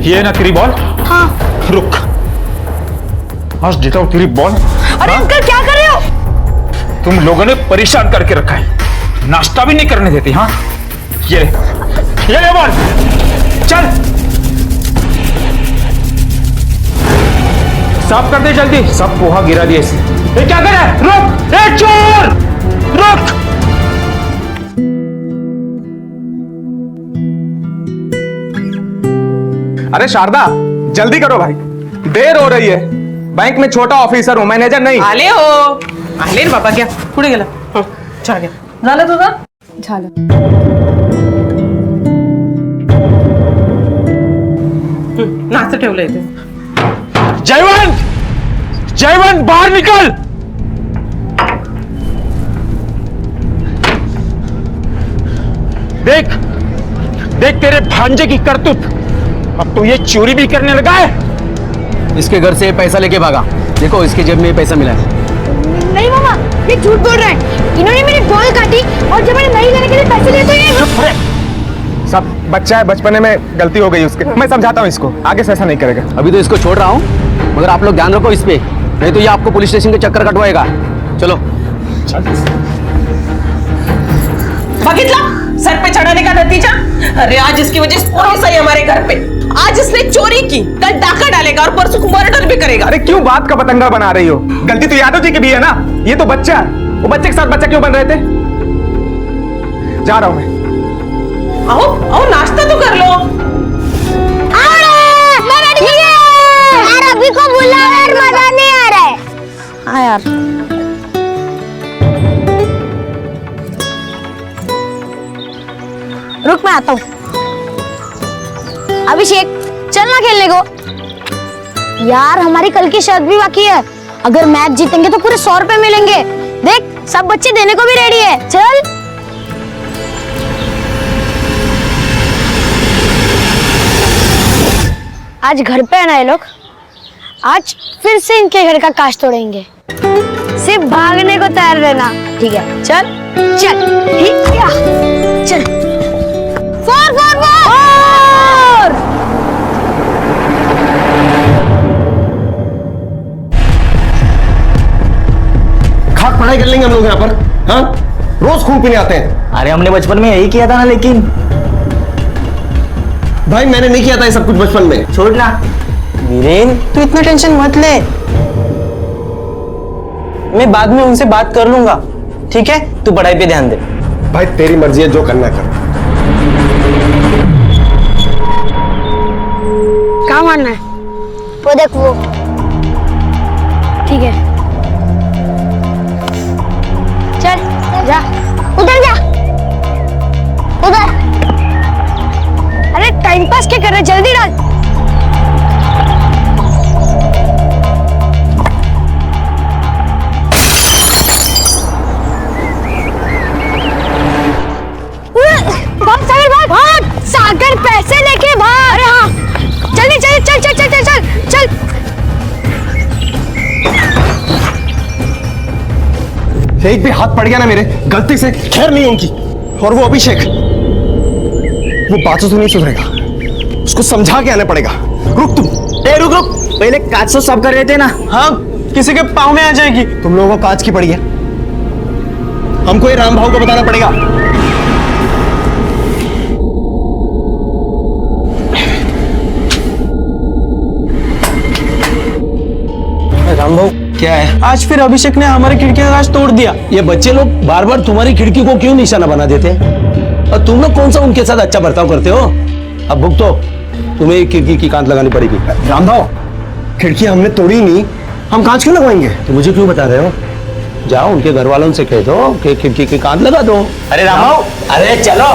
ये ना तेरी बॉल? हाँ। रुक, आज देता हूं तेरी बॉल। अरे अंकल क्या कर रहे हो? तुम लोगों ने परेशान करके रखा है, नाश्ता भी नहीं करने देती। हाँ, ये ले बॉल, चल साफ कर दे जल्दी। सब पोहा गिरा दिया इसे। ये क्या कर रहा है? रुक, ए चोर, रुक। अरे शारदा, जल्दी करो भाई, देर हो रही है। बैंक में छोटा ऑफिसर हूँ, मैनेजर नहीं। आले हो, आले रे बाबा, क्या पुढे गेला? झालं झालं तुझं? झालं. नाश्ता ठेवलं इथे. जयवंत, जयवंत बाहर निकल। देख देख तेरे भांजे की करतूत, अब तो ये चोरी भी करने लगा है। इसके घर से पैसा लेके भागा। देखो इसके जेब में पैसा मिला है। नहीं मामा, ये झूठ बोल रहा है। इन्होंने मेरी बॉल काटी और जब मैंने नहीं लेने के लिए पैसे दिए तो ये सब बच्चा है, बचपने में गलती हो गई उसके। मैं समझाता हूँ इसको, आगे से ऐसा नहीं करेगा। अभी तो इसको छोड़ रहा हूँ, मगर आप लोग ध्यान रखो इस पे, नहीं तो ये आपको पुलिस स्टेशन के चक्कर कटवाएगा। चलो बघितला सर पे चढ़ाने का नतीजा। अरे आज इसकी वजह से पुलिस आई हमारे घर पे। आज इसने चोरी की, कल डाका डालेगा और परसों को मर्डर भी करेगा। अरे क्यों बात का पतंगा बना रही हो? गलती तो यादव जी की भी है ना। ये तो बच्चा है, वो बच्चे के साथ बच्चा क्यों बन रहे थे? जा रहा हूं मैं। आओ आओ, नाश्ता तो कर लो। यार अभी को बुला यार, मजा नहीं आ रहा है। हाँ यार, रुक मैं आता हूँ। अभिषेक चल ना खेलने को। यार हमारी कल की शर्त भी बाकी है, अगर मैच जीतेंगे तो पूरे 100 रुपए मिलेंगे। देख सब बच्चे देने को भी रेडी है, चल। आज घर पे है ना ये लोग, आज फिर से इनके घर का कांच तोड़ेंगे। सिर्फ भागने को तैयार रहना, ठीक है? चल चल चल। 4 4 4। खाक पढ़ाई कर लेंगे हम लोग यहाँ पर। हाँ, रोज खून पीने आते हैं। अरे हमने बचपन में यही किया था ना। लेकिन भाई मैंने नहीं किया था ये सब कुछ बचपन में। छोड़ना वीरेन, तू इतना टेंशन मत ले, मैं बाद में उनसे बात कर लूंगा, ठीक है? तू पढ़ाई पे ध्यान दे। भाई तेरी मर्जी है, जो करना कर। क्या मानना है? वो देख वो, ठीक है? चल जा, उधर जा, उधर। अरे टाइम पास क्या कर रहे, जल्दी डाल। भाग सागर, भाग भाग सागर, पैसे लेके भाग। अरे हाँ, जल्दी चल चल चल चल चल चल चल। एक भी हाथ पड़ गया ना मेरे गलती से, खैर नहीं उनकी। और वो अभिषेक, वो बातों से नहीं सुधरेगा, उसको समझा के आना पड़ेगा। रुक तुम। रुक रुक, पहले कांच तो साफ कर रहे थे ना। हाँ, किसी के पाँव में आ जाएगी। तुम लोगों को कांच की पड़ी है, हमको ये राम भाव को बताना पड़ेगा। राम भाव क्या है? आज फिर अभिषेक ने हमारी खिड़की का कांच तोड़ दिया। ये बच्चे लोग बार बार तुम्हारी खिड़की को क्यों निशाना बना देते हैं? और तुम लोग कौन सा उनके साथ अच्छा बर्ताव करते हो? अब भुगतो, तुम्हें खिड़की की कांच लगानी पड़ेगी। राम भाव, खिड़की हमने तोड़ी नहीं, हम कांच क्यों लगवाएंगे? तो मुझे क्यों बता रहे हो? जाओ उनके घर वालों से कह दो कि खिड़की की कांच लगा दो। अरे राम भाव, अरे चलो।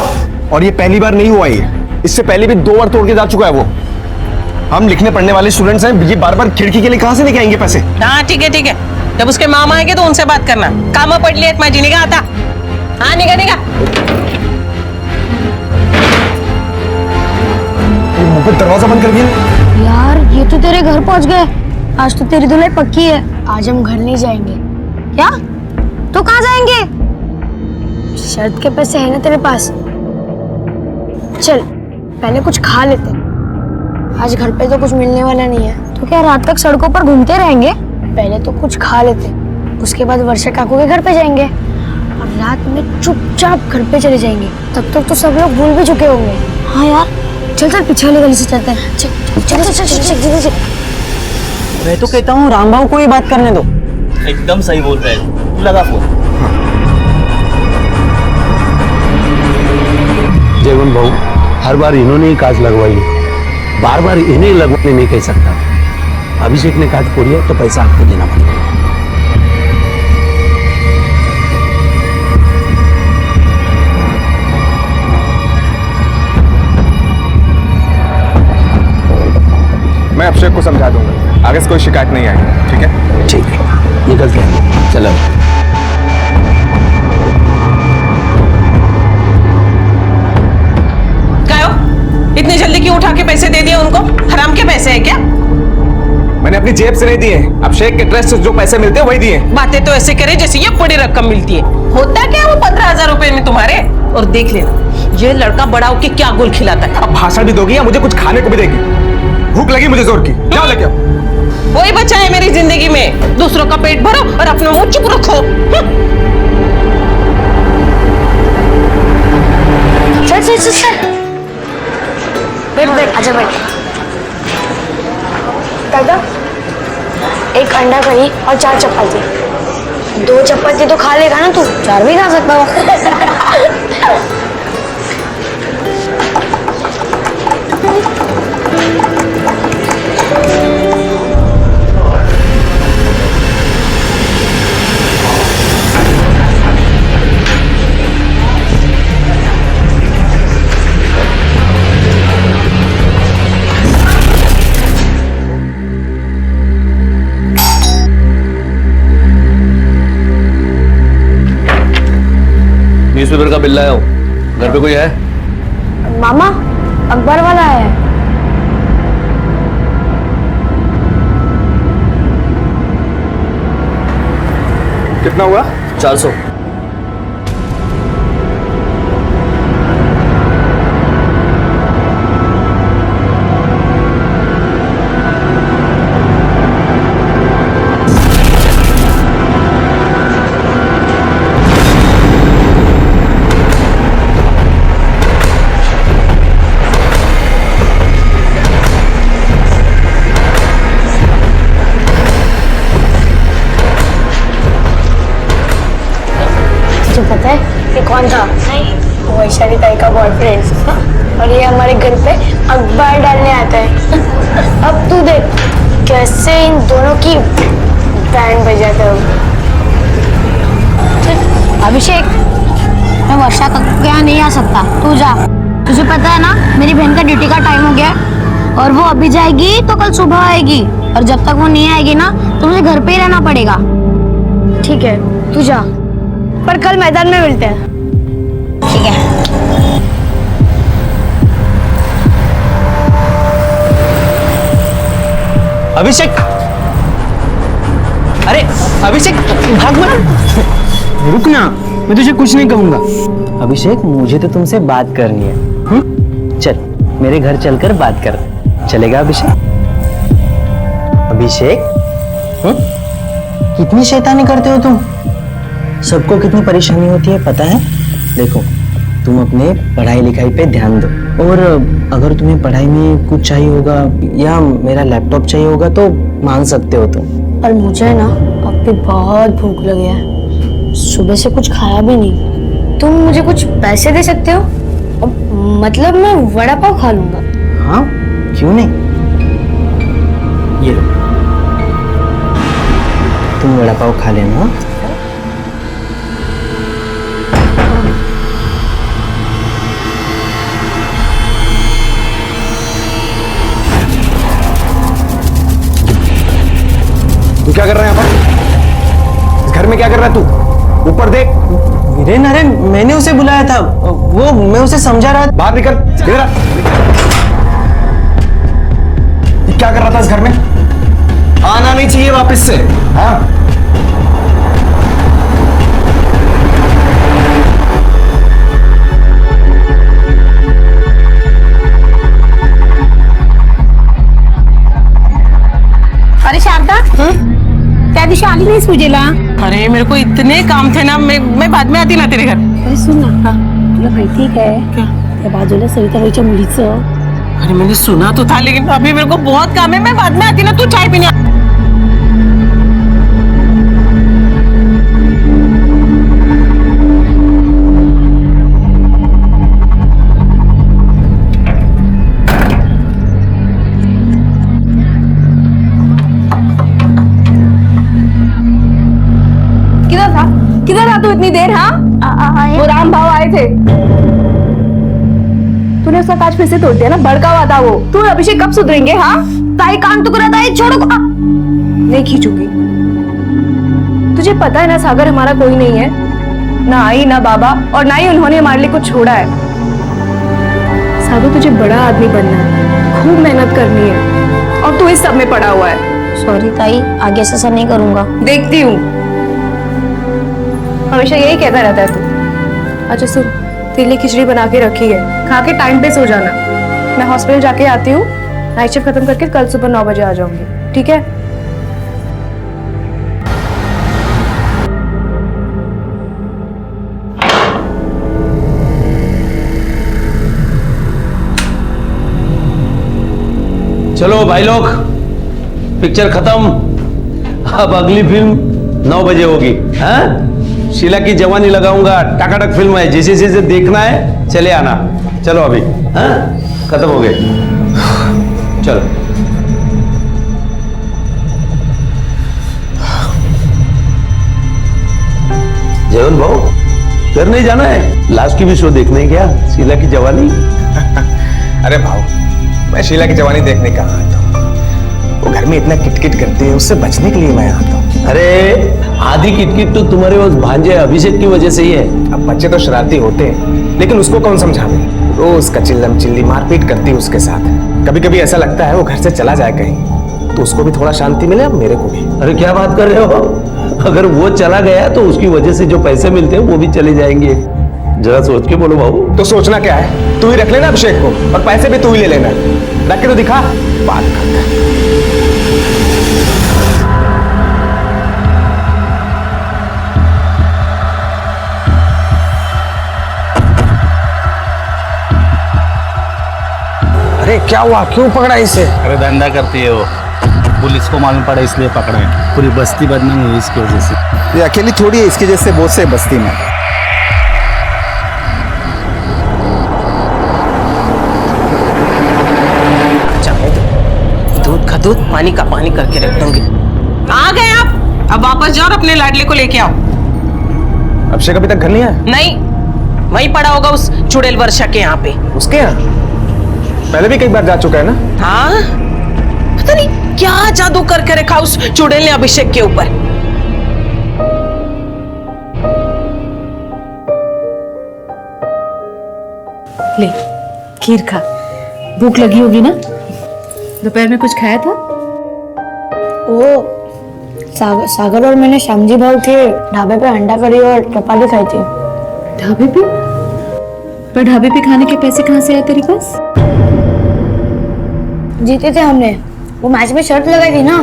और ये पहली बार नहीं हुआ, ये इससे पहले भी 2 बार तोड़ के जा चुका है वो। हम लिखने पढ़ने वाले स्टूडेंट्स हैं, ये बार बार खिड़की के लिए कहाँ से लेके आएंगे पैसे? हाँ ठीक है ठीक है, जब उसके मामा आएंगे तो उनसे बात करना। काम पड़ लिया माझी निगा आता। हाँ निगा निगा। मुंह पे दरवाजा बंद कर दिया। यार ये तो तेरे घर पहुंच गए। आज तो तेरी धुलाई पक्की है। आज हम घर नहीं जाएंगे। क्या? तो कहाँ जाएंगे? शर्त के पैसे हैं ना तेरे पास? चल पहले कुछ खा लेते। आज घर पे तो कुछ मिलने वाला नहीं है, तो क्या रात तक सड़कों पर घूमते रहेंगे? पहले तो कुछ खा लेते, उसके बाद वर्षा काकू के घर पे जाएंगे और रात में चुपचाप घर पे चले जाएंगे। तब तक तो सब लोग भूल भी चुके होंगे। हाँ यार चल चल, पीछे वाली गली से चलते हैं। चल चल चल चल चल जल्दी चल। मैं तो कहता हूँ राम भाव को ही बात करने दो। एकदम सही बोल रहे हैं, तू लगा फोन। जयवंत भाऊ, हर बार इन्होंने ही कांच लगवाई, बार बार इन्हें लगवाने नहीं कह सकता। अभिषेक ने कांच फोड़ी है तो पैसा आपको देना पड़ेगा। मैं अभिषेक को समझा दूंगा, आगे से कोई शिकायत नहीं आएगी। ठीक है? ठीक है, निकलते हैं। चलो। इतनी जल्दी क्यों उठा के पैसे दे दिए उनको? हराम के पैसे हैं क्या? मैंने अपनी जेब से नहीं दिए, अभिषेक के ट्रस्ट से जो पैसे मिलते हैं वही दिए। बातें तो ऐसे करे जैसे ये बड़ी रकम मिलती है। होता क्या वो 15,000 रुपए में तुम्हारे? और देख लेना ये लड़का बड़ा होके क्या गुल खिलाता है। अब भाषण भी दोगी या मुझे कुछ खाने को भी देगी? भूख लगी मुझे जोर की, क्या लेके आओ। वही बचा है मेरी जिंदगी में, दूसरों का पेट भरो और अपना मुंह चुप रखो। चल चल चल चल, बैठ बैठ, आजा बैठ। दादा एक अंडा करी और 4 चपाती। 2 चपाती तो खा लेगा ना तू? 4 भी खा सकता हो। न्यूज़पेपर का बिल लाया हूँ, घर पे कोई है? मामा अखबार वाला है। कितना हुआ? 400। पता है ये कौन था? नहीं, वैशाली ताई का बॉयफ्रेंड। और ये हमारे घर पे अखबार डालने आता है। अब तू देख कैसे इन दोनों की बैंड बजाता है। अभिषेक, मैं वर्षा का यहाँ नहीं आ सकता, तू जा। तुझे पता है ना मेरी बहन का ड्यूटी का टाइम हो गया और वो अभी जाएगी तो कल सुबह आएगी, और जब तक वो नहीं आएगी ना तो मुझे घर पे ही रहना पड़ेगा। ठीक है तू जा, पर कल मैदान में मिलते हैं। ठीक है। अभिषेक, अरे अभिषेक भाग मत, रुक ना, मैं तुझे कुछ नहीं कहूंगा। अभिषेक मुझे तो तुमसे बात करनी है। चल मेरे घर चलकर बात कर, चलेगा अभिषेक? अभिषेक कितनी शैतानी करते हो तुम। सबको कितनी परेशानी होती है पता है। देखो तुम अपने पढ़ाई लिखाई पे ध्यान दो, और अगर तुम्हें पढ़ाई में कुछ चाहिए होगा या मेरा लैपटॉप चाहिए होगा तो मांग सकते हो तुम। और मुझे ना अब भी बहुत भूख लगी है, सुबह से कुछ खाया भी नहीं। तुम मुझे कुछ पैसे दे सकते हो? मतलब मैं वड़ा पाव खा लूंगा। हाँ क्यों नहीं, ये लो, तुम वड़ा पाव खा लेना। तू क्या कर रहा है यहाँ पर? इस घर में क्या कर रहा है तू? ऊपर देख। वीरेन, अरे मैंने उसे बुलाया था, वो मैं उसे समझा रहा था। बाहर निकल, इधर आ। ये क्या कर रहा था इस घर में? आना नहीं चाहिए वापस से। हाँ अरे शारदा, क्या दिशाली नहीं सूझेला? अरे मेरे को इतने काम थे ना, मैं बाद में आती ना तेरे घर। अरे सुन ना, तुला माहिती काय त्या बाजूला सविताबाईच्या मुलीचं? अरे मैंने सुना तो था, लेकिन अभी मेरे को बहुत काम है, मैं बाद में आती ना, तू चाय पीने। किधर था तू इतनी देर? हाँ, वो राम भाव आए थे, तूने उसका कांच फिर से तोड़ दिया ना, भड़का हुआ था वो। तू और अभिषेक कब सुधरेंगे? हाँ, ताई कान टुकड़ा था, ये छोड़ो। नहीं खींचूंगी। तुझे पता है ना सागर हमारा कोई नहीं है, ना आई ना बाबा, और ना ही उन्होंने हमारे लिए कुछ छोड़ा है। सागर तुझे बड़ा आदमी बनना है, खूब मेहनत करनी है, और तू इस सब में पड़ा हुआ है। सॉरी ताई, आगे से ऐसा नहीं करूंगा। देखती हूँ, हमेशा यही कहता रहता है तू। अच्छा सुन, तेरे लिए खिचड़ी बना के रखी है, खा के टाइम पे सो जाना। मैं हॉस्पिटल जाके आती हूँ, नाइट शिफ्ट खत्म करके कल सुबह 9 बजे आ जाऊंगी, ठीक है? चलो भाई लोग, पिक्चर खत्म। अब अगली फिल्म 9 बजे होगी। हाँ, शीला की जवानी लगाऊंगा, टकाटक फिल्म है, जिसे जिसे देखना है चले आना। चलो अभी। हाँ, खत्म हो गए, चलो। जयवंत भाऊ, घर नहीं जाना है? लास्ट की भी शो देखने है क्या, शीला की जवानी? अरे भाऊ, मैं शीला की जवानी देखने कहाँ आता हूँ? वो घर में इतना किटकिट करती है, उससे बचने के लिए मैं आता हूँ। अरे आधी किटकिट तो तुम्हारे उस भांजे अभिषेक की वजह से ही है। अब बच्चे तो शरारती होते हैं, लेकिन उसको कौन समझावे? रोज का चिल्लम चिल्ली मारपीट करती है उसके साथ। कभी कभी ऐसा लगता है वो घर से चला जाए कहीं, तो उसको भी थोड़ा शांति मिले, अब मेरे को भी। अरे क्या बात कर रहे हो? अगर वो चला गया तो उसकी वजह से जो पैसे मिलते हैं वो भी चले जाएंगे। जरा सोच के बोलो बाबू। तो सोचना क्या है, तू ही रख लेना अभिषेक को, और पैसे भी तू ही ले लेना। रख के तो दिखा, बात करता है। अरे क्या हुआ, क्यों पकड़ा इसे? अरे धंधा करती है वो, पुलिस को मालूम पड़ा इसलिए पकड़ा है। पूरी बस्ती बदनाम हुई इसकी वजह से। ये अकेली थोड़ी है, इसकी जैसे बहुत से बस्ती में। दूध का दूध, पानी का पानी करके रख दूंगी। आ गए आप, अब वापस जाओ और अपने लाडले को लेके आओ। अभिषेक अभी तक घर नहीं आया? नहीं, वहीं पड़ा होगा उस चुड़ैल वर्षा के यहाँ पे। उसके यहाँ? पहले भी कई बार जा चुका है ना? हाँ, पता नहीं क्या जादू करके रखा उस चुड़ैल ने अभिषेक के ऊपर। ले खीर खा, भूख लगी होगी ना? दोपहर में कुछ खाया था? सागर और मैंने श्यामजी भाव के ढाबे पे अंडा करी और चपाती खाई थी। ढाबे पे? पर ढाबे पे खाने के पैसे कहाँ से आए तेरे पास? जीते थे हमने, वो मैच में शर्त लगाई थी ना,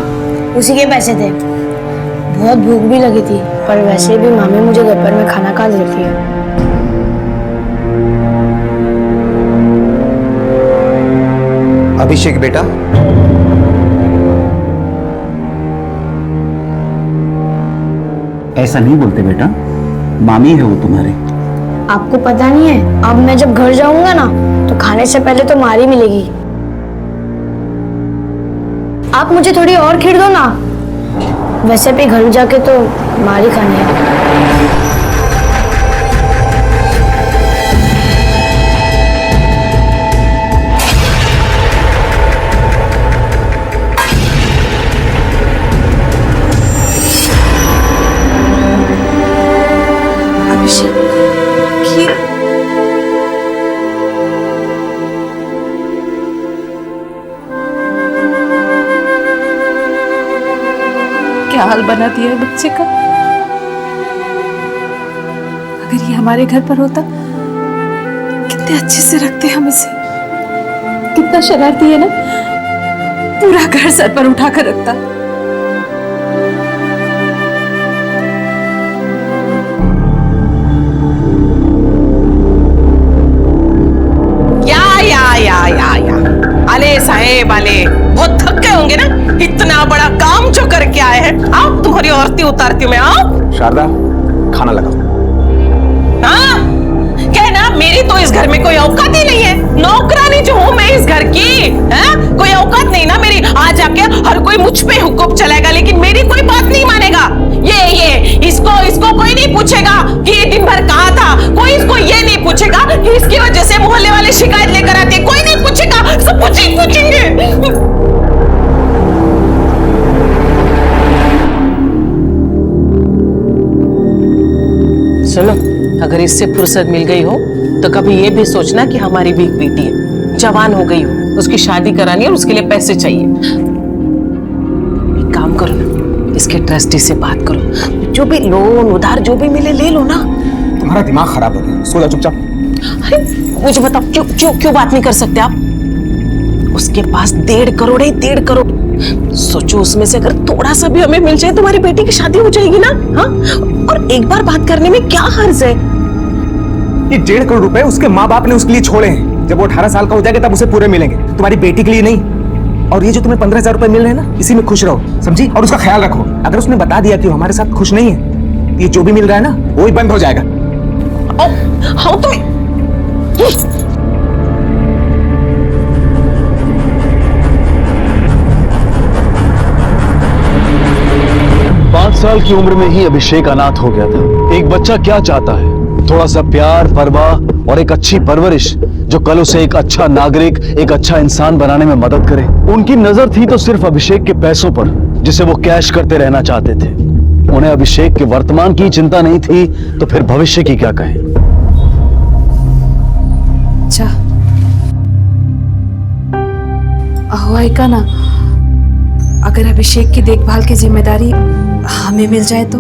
उसी के पैसे थे। बहुत भूख भी लगी थी, पर वैसे भी मामी मुझे दोपहर में खाना खा देती है। अभिषेक बेटा, ऐसा नहीं बोलते बेटा, मामी है वो तुम्हारे। आपको पता नहीं है, अब मैं जब घर जाऊंगा ना तो खाने से पहले तो मारी मिलेगी। आप मुझे थोड़ी और खीर दो ना, वैसे भी घर जाके तो मारी खानी है। क्या हाल बना दिया है बच्चे का। अगर ये हमारे घर पर होता, कितने अच्छे से रखते हम इसे। कितना शरारती है ना, पूरा घर सर पर उठा कर रखता। या अले साहेब अले, बहुत थक गए होंगे ना, इतना बड़ा काम जो करके आए हैं। आओ तुम्हारी औरती उतारती हूँ मैं, आओ। शारदा, खाना लगाओ। हाँ, कहना मेरी तो इस घर में कोई औकात ही नहीं है। नौकरानी जो हूँ मैं इस घर की, है? कोई औकात नहीं ना मेरी। आ जाके हर कोई मुझ पे हुक्म चलाएगा, लेकिन मेरी कोई बात नहीं मानेगा। ये इसको कोई नहीं पूछेगा कि ये दिन भर कहाँ था। कोई इसको ये नहीं पूछेगा कि इसकी वजह से मोहल्ले वाले शिकायत लेकर आते हैं। कोई नहीं पूछेगा, सब पूछेंगे। सुनो, अगर इससे फुर्सत मिल गई हो तो कभी ये भी सोचना कि हमारी भी एक बेटी है, जवान हो गई हो, उसकी शादी करानी है और उसके लिए पैसे चाहिए। एक काम करो ना, इसके ट्रस्टी से बात करो, जो भी लोन उधार जो भी मिले ले लो ना। तुम्हारा दिमाग खराब हो गया, सो जा चुपचाप। अरे मुझे बताओ, क्यों बात नहीं कर सकते आप? उसके पास 1.5 करोड़ है, 1.5 करोड़। सोचो उसमें से अगर थोड़ा सा भी हमें मिल जाए, तुम्हारी बेटी की शादी हो जाएगी ना। हाँ, और एक बार बात करने में क्या हर्ज है? ये 1.5 करोड़ रुपए उसके माँ बाप ने उसके लिए छोड़े हैं। जब वो 18 साल का हो जाएगा तब उसे पूरे मिलेंगे, तुम्हारी बेटी के लिए नहीं। और ये जो तुम्हें 15,000 रुपए मिल रहे हैं ना, इसी में खुश रहो, समझी? और उसका ख्याल रखो। अगर उसने बता दिया कि वो हमारे साथ खुश नहीं है, ये जो भी मिल रहा है ना, वो ही बंद हो जाएगा। हाँ तुम्हें 5 साल की उम्र में ही अभिषेक अनाथ हो गया था। एक बच्चा क्या चाहता है? थोड़ा सा प्यार, परवाह और एक अच्छी परवरिश, जो कल उसे एक अच्छा नागरिक, एक अच्छा इंसान बनाने में मदद करे। उनकी नजर थी तो सिर्फ अभिषेक के पैसों पर, जिसे वो कैश करते रहना चाहते थे। उन्हें अभिषेक के वर्तमान की चिंता नहीं थी, तो फिर भविष्य की क्या कहें। अच्छा का ना, अगर अभिषेक की देखभाल की जिम्मेदारी हमें मिल जाए तो?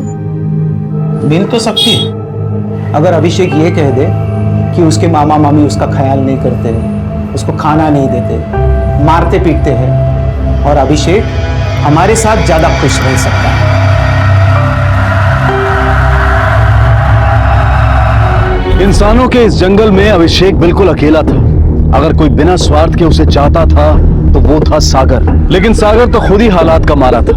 मिल तो सकती है, अगर अभिषेक ये कह दे कि उसके मामा मामी उसका ख्याल नहीं करते, उसको खाना नहीं देते, मारते पीटते हैं, और अभिषेक हमारे साथ ज्यादा खुश रह सकता है। इंसानों के इस जंगल में अभिषेक बिल्कुल अकेला था। अगर कोई बिना स्वार्थ के उसे चाहता था तो वो था सागर। लेकिन सागर तो खुद ही हालात का मारा था।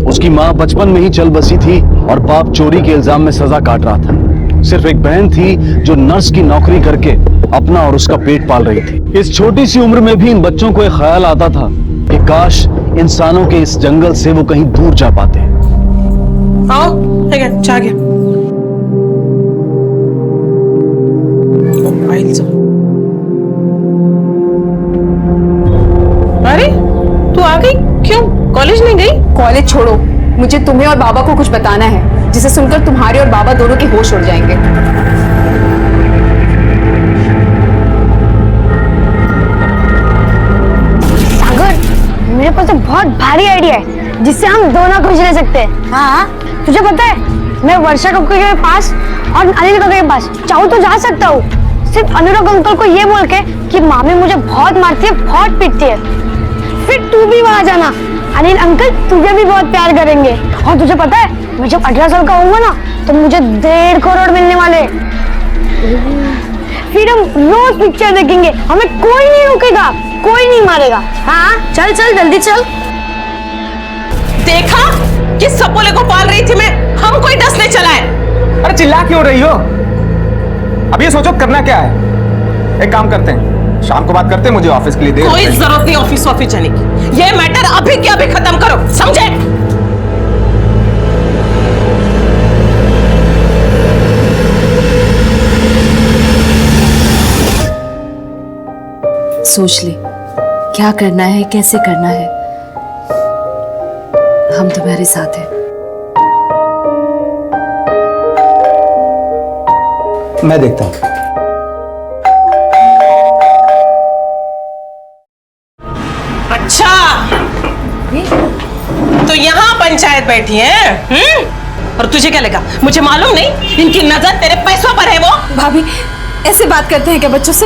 उसकी माँ बचपन में ही चल बसी थी और पाप चोरी के इल्जाम में सजा काट रहा था। सिर्फ एक बहन थी जो नर्स की नौकरी करके अपना और उसका पेट पाल रही थी। इस छोटी सी उम्र में भी इन बच्चों को एक ख्याल आता था कि काश इंसानों के इस जंगल से वो कहीं दूर जा पाते। आओ, ठीक है, चाह गया। अरे तू आ गई? क्यों, कॉलेज नहीं गई? कॉलेज छोड़ो, मुझे तुम्हें और बाबा को कुछ बताना है, जिसे सुनकर तुम्हारे और बाबा दोनों के होश उड़ जाएंगे। सागर, मेरे पास तो बहुत भारी आइडिया है जिससे हम दोनों खुश रह सकते हैं। हाँ, तुझे पता है मैं वर्षा कक्कर के पास और अनिल कक्कर के पास चाहूँ तो जा सकता हूँ, सिर्फ अनुराग अंकल को ये बोल के कि मामी मुझे बहुत मारती है, बहुत पीटती है। फिर तू भी वहां जाना, अनिल अंकल तुझे भी बहुत प्यार करेंगे और तुझे पता है, मैं जब 18 साल का होऊंगा ना तो मुझे 1.5 करोड़ मिलने वाले। फिर हम रोज पिक्चर देखेंगे, हमें कोई नहीं रोकेगा, कोई नहीं मारेगा। हाँ चल चल जल्दी चल। देखा किस सपोले को पाल रही थी मैं, हम कोई डस नहीं चला है। अरे चिल्ला क्यों रही हो? अब ये सोचो करना क्या है। एक काम करते हैं, शाम को बात करते हैं, मुझे ऑफिस के लिए देर। कोई जरूरत नहीं ऑफिस जाने की, ये मैटर अभी के अभी खत्म करो, समझे? सोच ले क्या करना है, कैसे करना है। हम तुम्हारे साथ हैं। मैं देखता हूं। अच्छा तो यहाँ पंचायत बैठी है, और तुझे क्या लगा मुझे मालूम नहीं? इनकी नजर तेरे पैसों पर है। वो भाभी ऐसे बात करते हैं क्या बच्चों से?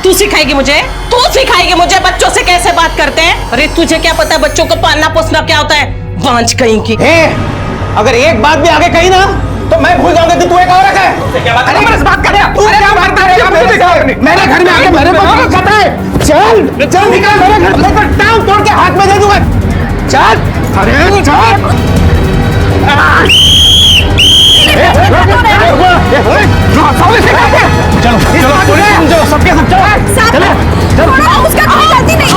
तू सिखाएगी मुझे? तू सिखाएगी मुझे बच्चों से कैसे बात करते हैं? अरे तुझे क्या पता है बच्चों को पालना पोसना क्या होता है? बांझ कहीं की। अगर एक बात भी आगे कही ना तो मैं भूल जाऊंगा कि तू एक औरत है। क्या बात कर रहा है? तू क्या बात कर रहा है? मेरे घर में आके मेरे को पता है। चल चल निकल मेरे घर से, टांग तोड़ के हाथ में दे दूंगा। चल अरे चल। चलो चलो सबके सब चलो चलो। उसका कोई गलती नहीं।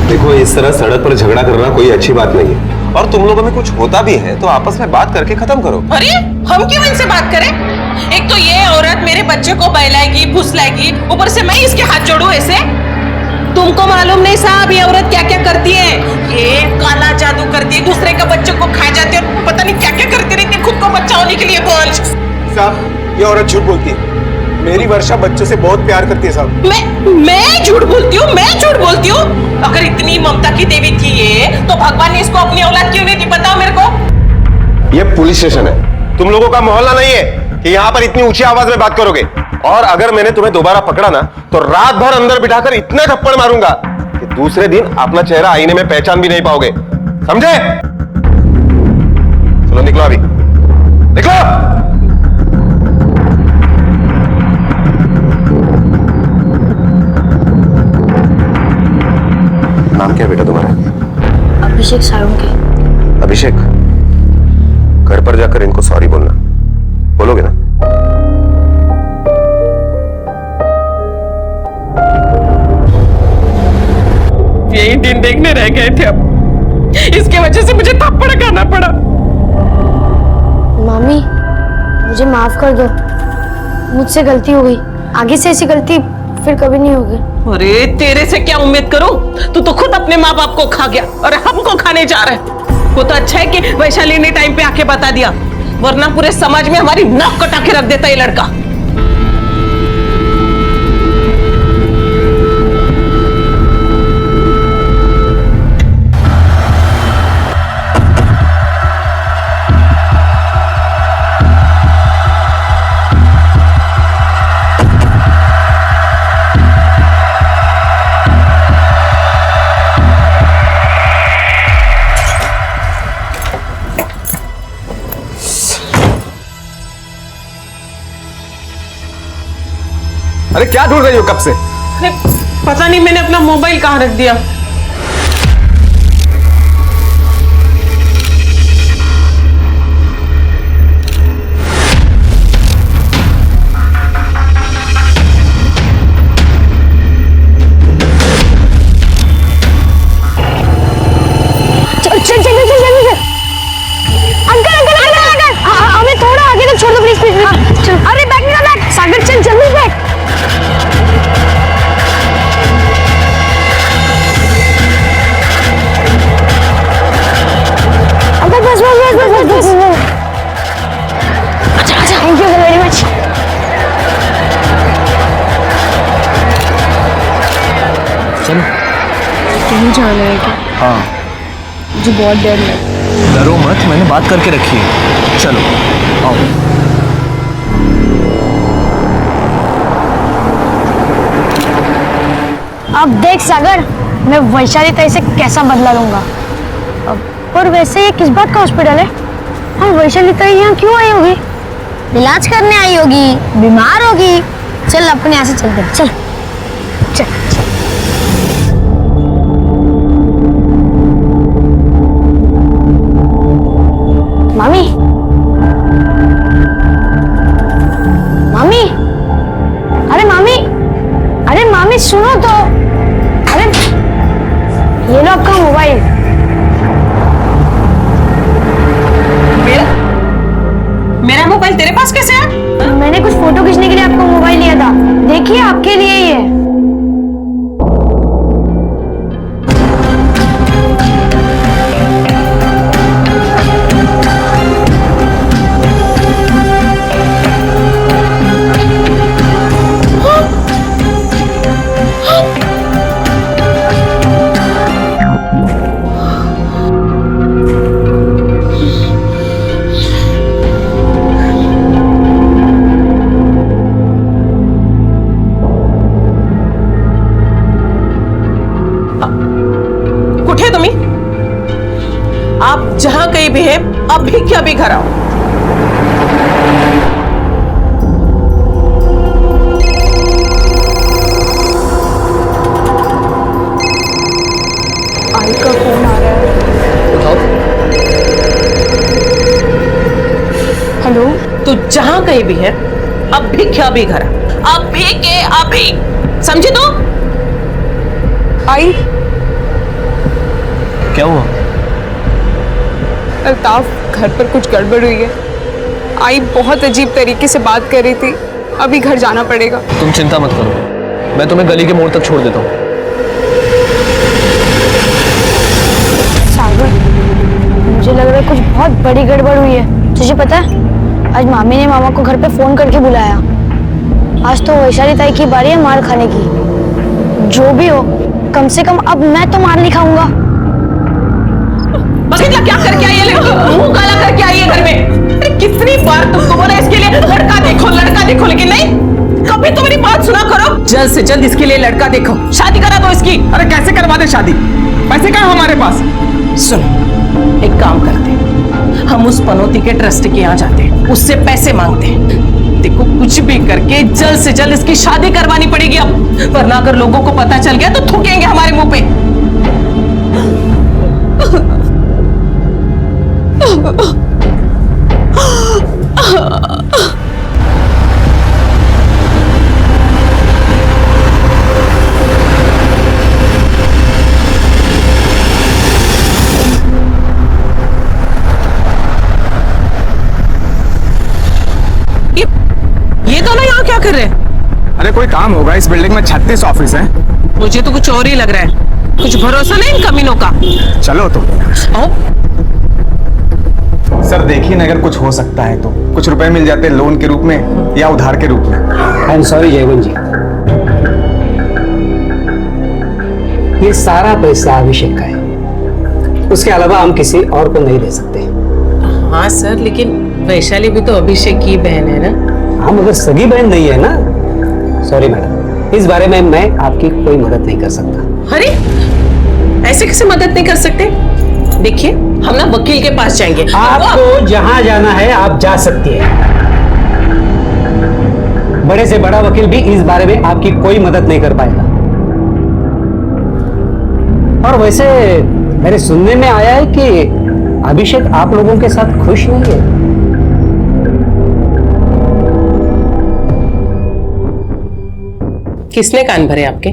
देखो इस तरह सड़क पर झगड़ा करना कोई अच्छी बात नहीं है, और तुम लोगों में कुछ होता भी है तो आपस में बात करके खत्म करो। अरे हम क्यों इनसे बात करें? एक तो ये औरत मेरे बच्चे को बहलाएगी फुसलाएगी, ऊपर से मैं इसके हाथ जोड़ू ऐसे? तुमको मालूम नहीं साहब ये औरत क्या क्या करती है? ये काला जादू करती है, दूसरे का बच्चे को खा जाती है, और पता नहीं क्या क्या करती रहती है खुद को बच्चा होने के लिए। बोल साहब ये औरत झूठ बोलती है। मेरी वर्षा बच्चों से बहुत प्यार करती है साहब। मैं झूठ बोलती हूँ? मैं झूठ बोलती हूँ? अगर इतनी ममता की देवी थी ये, तो भगवान ने इसको अपनी औलाद क्यों नहीं दी? बताओ मेरे को। ये पुलिस स्टेशन है, तुम लोगों का मोहल्ला नहीं है कि यहाँ पर इतनी ऊंची आवाज में बात करोगे। और अगर मैंने तुम्हें दोबारा पकड़ा ना तो रात भर अंदर बिठाकर इतना थप्पड़ मारूंगा कि दूसरे दिन अपना चेहरा आईने में पहचान भी नहीं पाओगे, समझे? चलो निकलो अभी, निकलो। नाम क्या है बेटा तुम्हारा? अभिषेक साळुंके। अभिषेक, घर पर जाकर इनको सॉरी बोलना, बोलोगे ना? यही दिन देखने रह गए थे, अब इसके वजह से मुझे थप्पड़ खाना पड़ा। मामी मुझे माफ कर दो, मुझसे गलती हो गई, आगे से ऐसी गलती फिर कभी नहीं होगी। अरे तेरे से क्या उम्मीद करूं? तू तो खुद अपने माँ बाप को खा गया और हमको खाने जा रहा है। वो तो अच्छा है कि वैशाली ने टाइम पे आके बता दिया, वरना पूरे समाज में हमारी नाक कटा के रख देता ये लड़का। अरे क्या ढूंढ रही हो कब से? पता नहीं मैंने अपना मोबाइल कहाँ रख दिया। हमें थोड़ा आगे तक छोड़ दो प्लीज प्लीज। अरे बैग निकाल बैग, सागर चल जल्दी बैग। बस बस बस बस बस बस। अच्छा अच्छा, थैंक यू वेरी मच। चलो कहीं जाना है क्या? हाँ मुझे बहुत डर है। डरो मत, मैंने बात करके रखी है। चलो आओ। अब देख सागर, मैं वैशाली ताई से कैसा बदला लूंगा। पर वैसे ये किस बात का हॉस्पिटल है? हम वैशाली ताई यहाँ क्यों आई होगी? इलाज करने आई होगी, बीमार होगी। चल अपने यहाँ से चलते हैं, चल चल। मामी, मामी, अरे मामी, अरे मामी सुनो तो। अरे ये लो आपका मोबाइल। मेरा मोबाइल तेरे पास कैसे है? मैंने कुछ फोटो खींचने के लिए आपको मोबाइल लिया था। देखिए आपके लिए ही है। कुठे तुम्ही? आप जहां कहीं भी है, अभी के अभी घर आओ। आई का फोन आ रहा है। उठाओ। हेलो, तू जहां कहीं भी है, अभी के अभी घर आ। अभी के अभी, समझी तू? आई, क्या हुआ? अल्ताफ, घर पर कुछ गड़बड़ हुई है। आई बहुत अजीब तरीके से बात कर रही थी। अभी घर जाना पड़ेगा। तुम चिंता मत करो, मैं तुम्हें गली के मोड़ तक छोड़ देता हूँ। सागर, मुझे लग रहा है कुछ बहुत बड़ी गड़बड़ हुई है। तुझे पता है, आज मामी ने मामा को घर पे फोन करके बुलाया। आज तो वैशाली ताई की बारी है मार खाने की। जो भी हो, कम से कम अब मैं तो मार नहीं खाऊंगा। बघितला क्या करके आई है लड़की? मुंह काला करके आई है घर में। अरे कितनी बार तुमको बोला इसके लिए लड़का देखो, लेकिन नहीं, कभी तो मेरी बात सुना करो। जल्द से जल्द इसके लिए लड़का देखो, शादी करा दो इसकी। अरे कैसे करवा दे शादी? पैसे कहाँ हमारे पास? सुनो, एक काम करते हैं, हम उस पनौती के ट्रस्ट के यहाँ जाते हैं, उससे पैसे मांगते हैं। देखो कुछ भी करके जल्द से जल्द इसकी शादी करवानी पड़ेगी अब, वरना अगर लोगों को पता चल गया तो थूकेंगे हमारे मुंह पे। ये दोनों यहाँ क्या कर रहे हैं? अरे कोई काम होगा, इस बिल्डिंग में 36 ऑफिस हैं। मुझे तो कुछ और ही लग रहा है। कुछ भरोसा नहीं इन कमीनों का। चलो तो। आओ। सर देखिए ना, अगर कुछ हो सकता है तो कुछ रुपए मिल जाते लोन के रूप में या उधार के रूप में। आई एम सॉरी जयवंत जी, ये सारा पैसा अभिषेक का है। उसके अलावा हम किसी और को नहीं दे सकते। हाँ सर, लेकिन वैशाली भी तो अभिषेक की बहन है ना? हाँ, मगर सगी बहन नहीं है ना। सॉरी मैडम, इस बारे में मैं आपकी कोई मदद नहीं कर सकता। अरे ऐसे कैसे मदद नहीं कर सकते? देखिए, हम ना वकील के पास जाएंगे। आपको जहां जाना है आप जा सकती है। बड़े से बड़ा वकील भी इस बारे में आपकी कोई मदद नहीं कर पाएगा। और वैसे मेरे सुनने में आया है कि अभिषेक आप लोगों के साथ खुश नहीं है। किसने कान भरे आपके?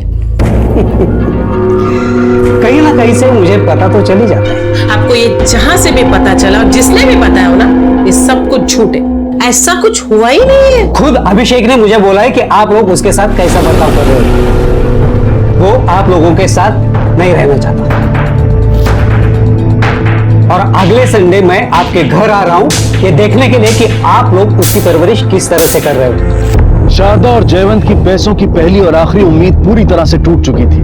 कहीं ना कहीं से मुझे पता तो चल ही जाता है। आपको ये जहां से भी पता चला और जिसने भी बताया हो ना, ये सब कुछ झूठ है। ऐसा कुछ हुआ ही नहीं है। खुद अभिषेक ने मुझे बोला है कि आप लोग उसके साथ कैसा बर्ताव कर रहे हो। वो आप लोगों के साथ नहीं रहना चाहता। और अगले संडे मैं आपके घर आ रहा हूं ये देखने के लिए कि आप लोग उसकी परवरिश किस तरह से कर रहे हो। शारदा और जयवंत की पैसों की पहली और आखिरी उम्मीद पूरी तरह से टूट चुकी थी।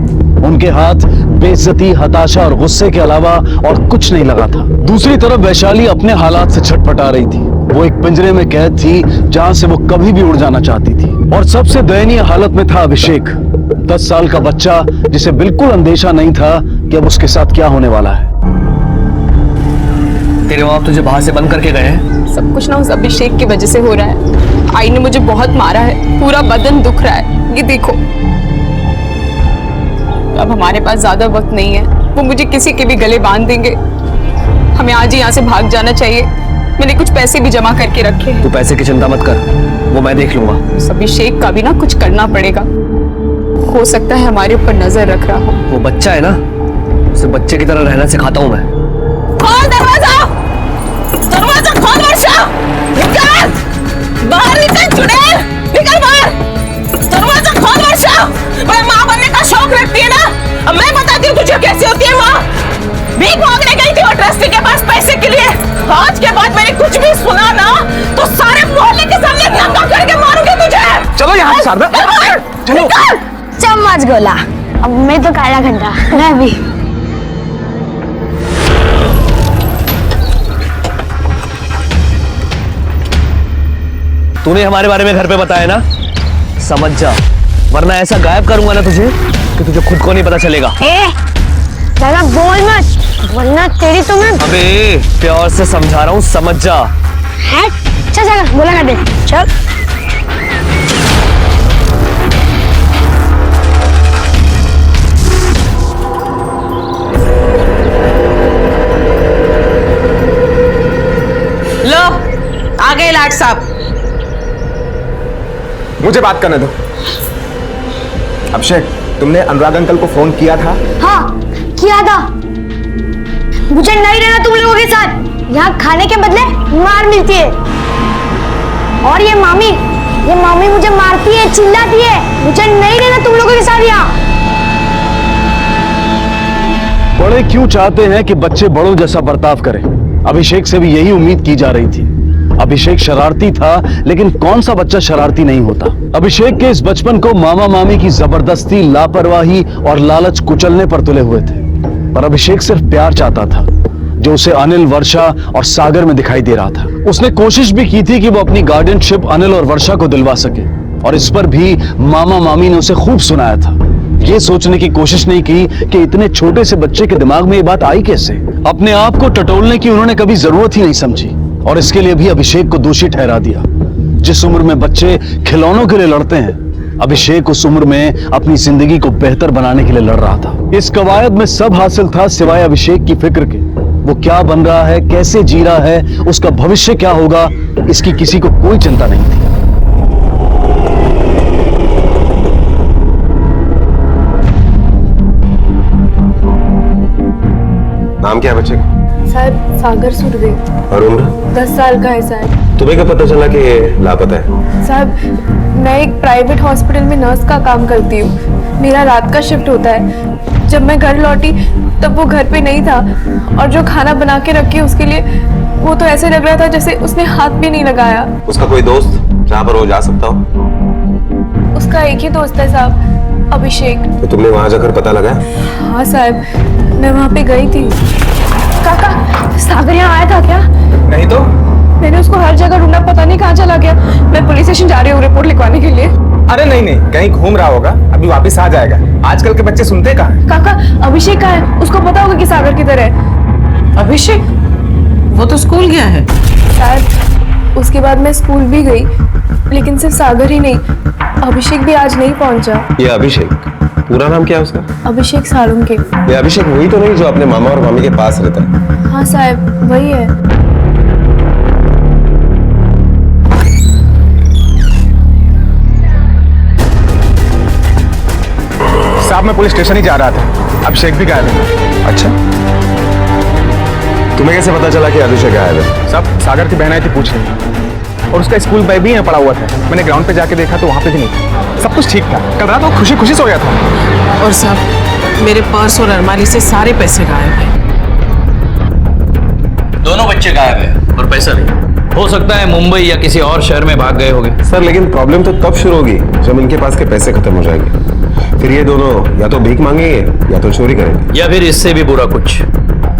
उनके हाथ बेइज्जती, हताशा और गुस्से के अलावा और कुछ नहीं लगा था। दूसरी तरफ वैशाली अपने हालात से छटपटा रही थी। वो एक पिंजरे में कैद थी जहां से वो कभी भी उड़ जाना चाहती थी। और सबसे दयनीय हालत में था अभिषेक, 10 साल का बच्चा जिसे बिल्कुल अंदेशा नहीं था कि अब उसके साथ क्या होने वाला है। तेरे माँ बाप तुझे बाहर से बंद करके गए हैं? सब कुछ ना उस अभिषेक की वजह से हो रहा है। आई ने मुझे बहुत मारा है, पूरा बदन दुख रहा है, ये देखो। अब हमारे पास ज्यादा वक्त नहीं है, वो मुझे किसी के भी गले बांध देंगे। हमें आज ही यहाँ से भाग जाना चाहिए। मैंने कुछ पैसे भी जमा करके रखे हैं। तू पैसे की चिंता मत कर, वो मैं देख लूंगा। उस अभिषेक का भी ना कुछ करना पड़ेगा। हो सकता है हमारे ऊपर नजर रख रहा हो। वो बच्चा है ना, उसे बच्चे की तरह रहना सिखाता हूँ मैं। खोल दरवाजा, दरवाजा खोल वर्षा, निकल बाहर, निकल चुड़ैल, निकल बाहर, दरवाजा खोल वर्षा। मैं माँ बनने का शौक रखती है ना, अब मैं बताती हूँ तुझे कैसी होती है माँ। भीख मांगने गई थी और ट्रस्टी के पास पैसे के लिए। आज के बाद मैंने कुछ भी सुना ना तो सारे मोहल्ले के सामने नंगा करके मारूंगी तुझे। चलो यहाँ से शारदा, चलो। चम्मच गोला, अब मैं तो काला घंटा, मैं भी। तूने हमारे बारे में घर पे बताया ना, समझ जा, वरना ऐसा गायब करूंगा ना तुझे कि तुझे खुद को नहीं पता चलेगा। ज्यादा बोल मत, वरना तेरी तो मैं। अबे प्यार से समझा रहा हूँ, समझ जा। चल चल, बोला कर दे, चल। लो आ गए लाट साहब। मुझे बात करने दो। अभिषेक, तुमने अनुराग अंकल को फोन किया था? हाँ किया था। मुझे नहीं रहना तुम लोगों के साथ, यहाँ खाने के बदले मार मिलती है। और ये मामी मुझे मारती है, चिल्लाती है। मुझे नहीं रहना तुम लोगों के साथ यहाँ। बड़े क्यों चाहते हैं कि बच्चे बड़ों जैसा बर्ताव करें? अभिषेक से भी यही उम्मीद की जा रही थी। अभिषेक शरारती था, लेकिन कौन सा बच्चा शरारती नहीं होता। अभिषेक के इस बचपन को मामा मामी की जबरदस्ती, लापरवाही और लालच कुचलने पर तुले हुए थे। पर अभिषेक सिर्फ प्यार चाहता था, जो उसे अनिल, वर्षा और सागर में दिखाई दे रहा था। उसने कोशिश भी की थी कि वो अपनी गार्डियनशिप अनिल और वर्षा को दिलवा सके, और इस पर भी मामा मामी ने उसे खूब सुनाया था। ये सोचने की कोशिश नहीं की कि इतने छोटे से बच्चे के दिमाग में ये बात आई कैसे। अपने आप को टटोलने की उन्होंने कभी जरूरत ही नहीं समझी, और इसके लिए भी अभिषेक को दोषी ठहरा दिया। जिस उम्र में बच्चे खिलौनों के लिए लड़ते हैं, अभिषेक उस उम्र में अपनी जिंदगी को बेहतर बनाने के लिए लड़ रहा था। इस कवायद में सब हासिल था सिवाय अभिषेक की फिक्र के। वो क्या बन रहा है, कैसे जी रहा है, उसका भविष्य क्या होगा, इसकी किसी को कोई चिंता नहीं थी। नाम क्या है बच्चे का? साहब सागर सुरदेव। और उम्र? 10 साल का है साहब। तुम्हें क्या पता चला कि ये लापता है? साहब मैं एक प्राइवेट हॉस्पिटल में नर्स का काम करती हूँ। मेरा रात का शिफ्ट होता है। जब मैं घर लौटी तब वो घर पे नहीं था, और जो खाना बना के रखी उसके लिए, वो तो ऐसे लग रहा था जैसे उसने हाथ भी नहीं लगाया। उसका कोई दोस्त जहाँ पर वो जा सकता हो? उसका एक ही दोस्त है साहब, अभिषेक। तो तुमने वहां जाकर पता लगाया? हाँ साहब, मैं वहाँ पे गई थी। काका, सागर यहाँ आया था क्या? नहीं तो मैंने उसको हर जगह ढूंढा, पता नहीं कहाँ चला गया। मैं पुलिस स्टेशन जा रही हूँ रिपोर्ट लिखवाने के लिए। अरे नहीं, कहीं घूम रहा होगा, अभी वापस आ जाएगा। आजकल के बच्चे सुनते कहाँ? काका, अभिषेक का है, उसको पता होगा कि सागर किधर है। अभिषेक वो तो स्कूल गया है शायद। उसके बाद मैं स्कूल भी गई, लेकिन सिर्फ सागर ही नहीं, अभिषेक भी आज नहीं पहुंचा। ये अभिषेक, पूरा नाम क्या है उसका? अभिषेक सालुंके। ये अभिषेक वही तो नहीं जो अपने मामा और मामी के पास रहता है? हाँ साहब, वही है। साहब मैं पुलिस स्टेशन ही जा रहा था, अभिषेक भी गायब है। अच्छा, तुम्हें कैसे पता चला कि अभिषेक गायब है? साहब सागर की बहन आई थी पूछने, और उसका स्कूल बैग भी यहाँ पड़ा हुआ था। मैंने ग्राउंड पे जाके देखा तो वहाँ पे भी नहीं था। सब कुछ ठीक था। कल रात वो खुशी खुशी सो गया था। और साहब मेरे पर्स और अलमारी से सारे पैसे गायब हैं। दोनों बच्चे गायब हैं और पैसा नहीं। हो सकता है मुंबई या किसी और शहर में भाग गए होंगे। सर लेकिन प्रॉब्लम तो तब शुरू होगी जब इनके पास के पैसे खत्म हो जाएंगे। फिर ये दोनों या तो भीख मांगेंगे या तो चोरी करेंगे, या फिर इससे भी बुरा कुछ।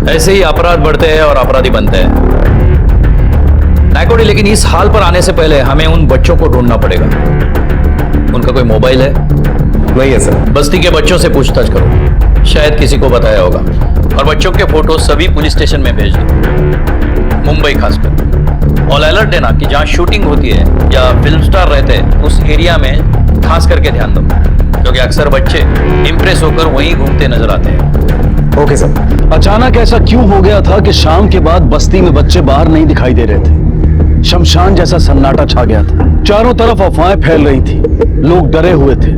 ऐसे ही अपराध बढ़ते हैं और अपराधी बनते हैं। नायकोडी, लेकिन इस हाल पर आने से पहले हमें उन बच्चों को ढूंढना पड़ेगा। उनका कोई मोबाइल है? नहीं है सर। बस्ती के बच्चों से पूछताछ करो, शायद किसी को बताया होगा। और बच्चों के फोटो सभी पुलिस स्टेशन में भेज दो, मुंबई खासकर। और अलर्ट देना कि जहाँ शूटिंग होती है या फिल्म स्टार रहते हैं उस एरिया में खास करके ध्यान दो, क्योंकि अक्सर बच्चे इंप्रेस होकर वहीं घूमते नजर आते हैं। Okay sir. अचानक ऐसा क्यों हो गया था कि शाम के बाद बस्ती में बच्चे बाहर नहीं दिखाई दे रहे थे? शमशान जैसा सन्नाटा छा गया था, चारों तरफ अफवाहें फैल रही थी, लोग डरे हुए थे।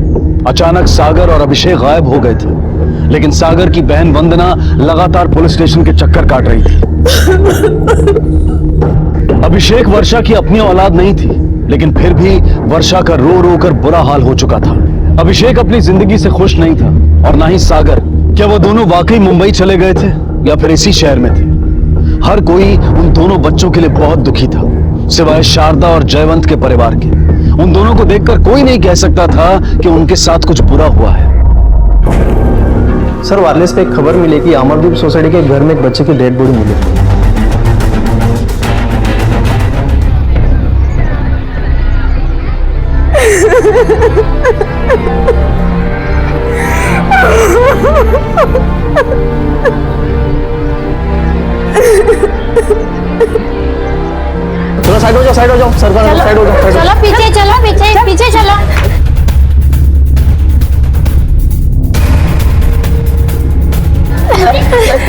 अचानक सागर और अभिषेक गायब हो गए थे, लेकिन सागर की बहन वंदना लगातार पुलिस स्टेशन के चक्कर काट रही थी। अभिषेक वर्षा की अपनी औलाद नहीं थी, लेकिन फिर भी वर्षा का रो रो कर बुरा हाल हो चुका था। अभिषेक अपनी जिंदगी से खुश नहीं था, और ना ही सागर। क्या वो दोनों वाकई मुंबई चले गए थे या फिर इसी शहर में थे? हर कोई उन दोनों बच्चों के लिए बहुत दुखी था, सिवाय शारदा और जयवंत के परिवार के। उन दोनों को देखकर कोई नहीं कह सकता था कि उनके साथ कुछ बुरा हुआ है। सर, वायरलेस पे एक खबर मिली कि अमरदीप सोसाइटी के घर में एक बच्चे की डेड बॉडी मिली। चलो साइड हो जाओ, साइड हो जाओ, सरकार साइड हो जाओ। चलो पीछे चलो, पीछे पीछे चलो।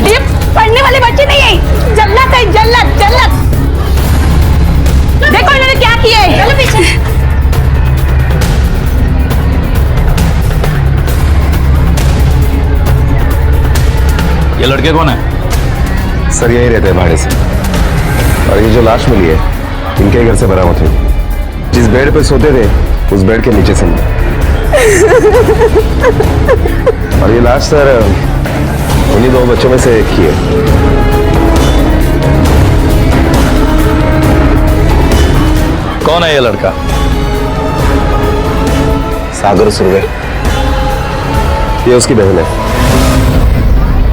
ये पढ़ने वाले बच्चे नहीं है, जल्लत है, जल्लत जल्लत। देखो इन्होंने क्या किया है। चलो पीछे। ये लड़के कौन है? सर यही रहते हैं भाड़े से, और ये जो लाश मिली है इनके ही घर से बरामद हुई। जिस बेड पे सोते थे उस बेड के नीचे से मिली। और ये लाश सर उन्हीं दो बच्चों में से एक ही है। कौन है ये लड़का? सागर सुरवे, ये उसकी बहन है।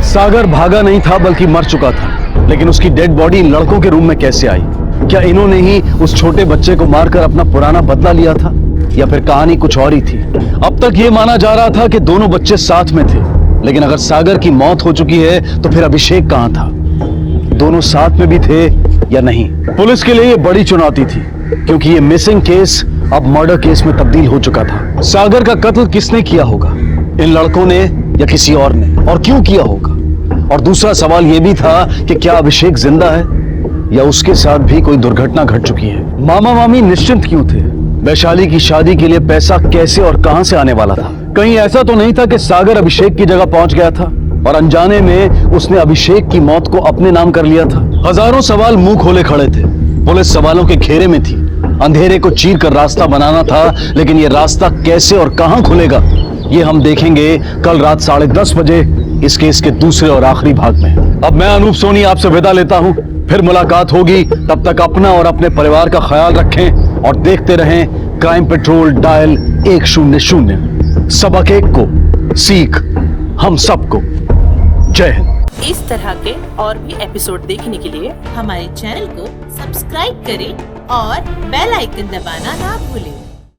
सागर भागा नहीं था बल्कि मर चुका था, लेकिन उसकी डेड बॉडी इन लड़कों के रूम में कैसे आई? क्या इन्होंने ही उस छोटे बच्चे को मारकर अपना पुराना बदला लिया था, या फिर कहानी कुछ और ही थी? अब तक ये माना जा रहा था कि दोनों बच्चे साथ में थे, लेकिन अगर सागर की मौत हो चुकी है तो फिर अभिषेक कहां था? दोनों साथ में भी थे या नहीं? पुलिस के लिए ये बड़ी चुनौती थी, क्योंकि ये मिसिंग केस अब मर्डर केस में तब्दील हो चुका था। सागर का कत्ल किसने किया होगा? इन लड़कों ने या किसी और ने? और क्यों किया होगा? और दूसरा सवाल यह भी था कि क्या अभिषेक जिंदा है या उसके साथ भी कोई दुर्घटना घट चुकी है? मामा मामी निश्चिंत क्यों थे? वैशाली की शादी के लिए पैसा कैसे और कहां से आने वाला था? कहीं ऐसा तो नहीं था कि सागर अभिषेक की जगह पहुंच गया था और अनजाने में उसने अभिषेक की मौत को अपने नाम कर लिया था? हजारों सवाल मुंह खोले खड़े थे। पुलिस सवालों के घेरे में थी। अंधेरे को चीर कर रास्ता बनाना था, लेकिन यह रास्ता कैसे और कहां खुलेगा ये हम देखेंगे कल रात 10:30 बजे इस केस के दूसरे और आखिरी भाग में। अब मैं अनूप सोनी आपसे विदा लेता हूं, फिर मुलाकात होगी। तब तक अपना और अपने परिवार का ख्याल रखें और देखते रहें क्राइम पेट्रोल डायल 100। सबक एक को सीख हम सबको। जय हिंद। इस तरह के और भी एपिसोड देखने के लिए हमारे चैनल को सब्सक्राइब करें और बेल आइकन दबाना ना भूलें।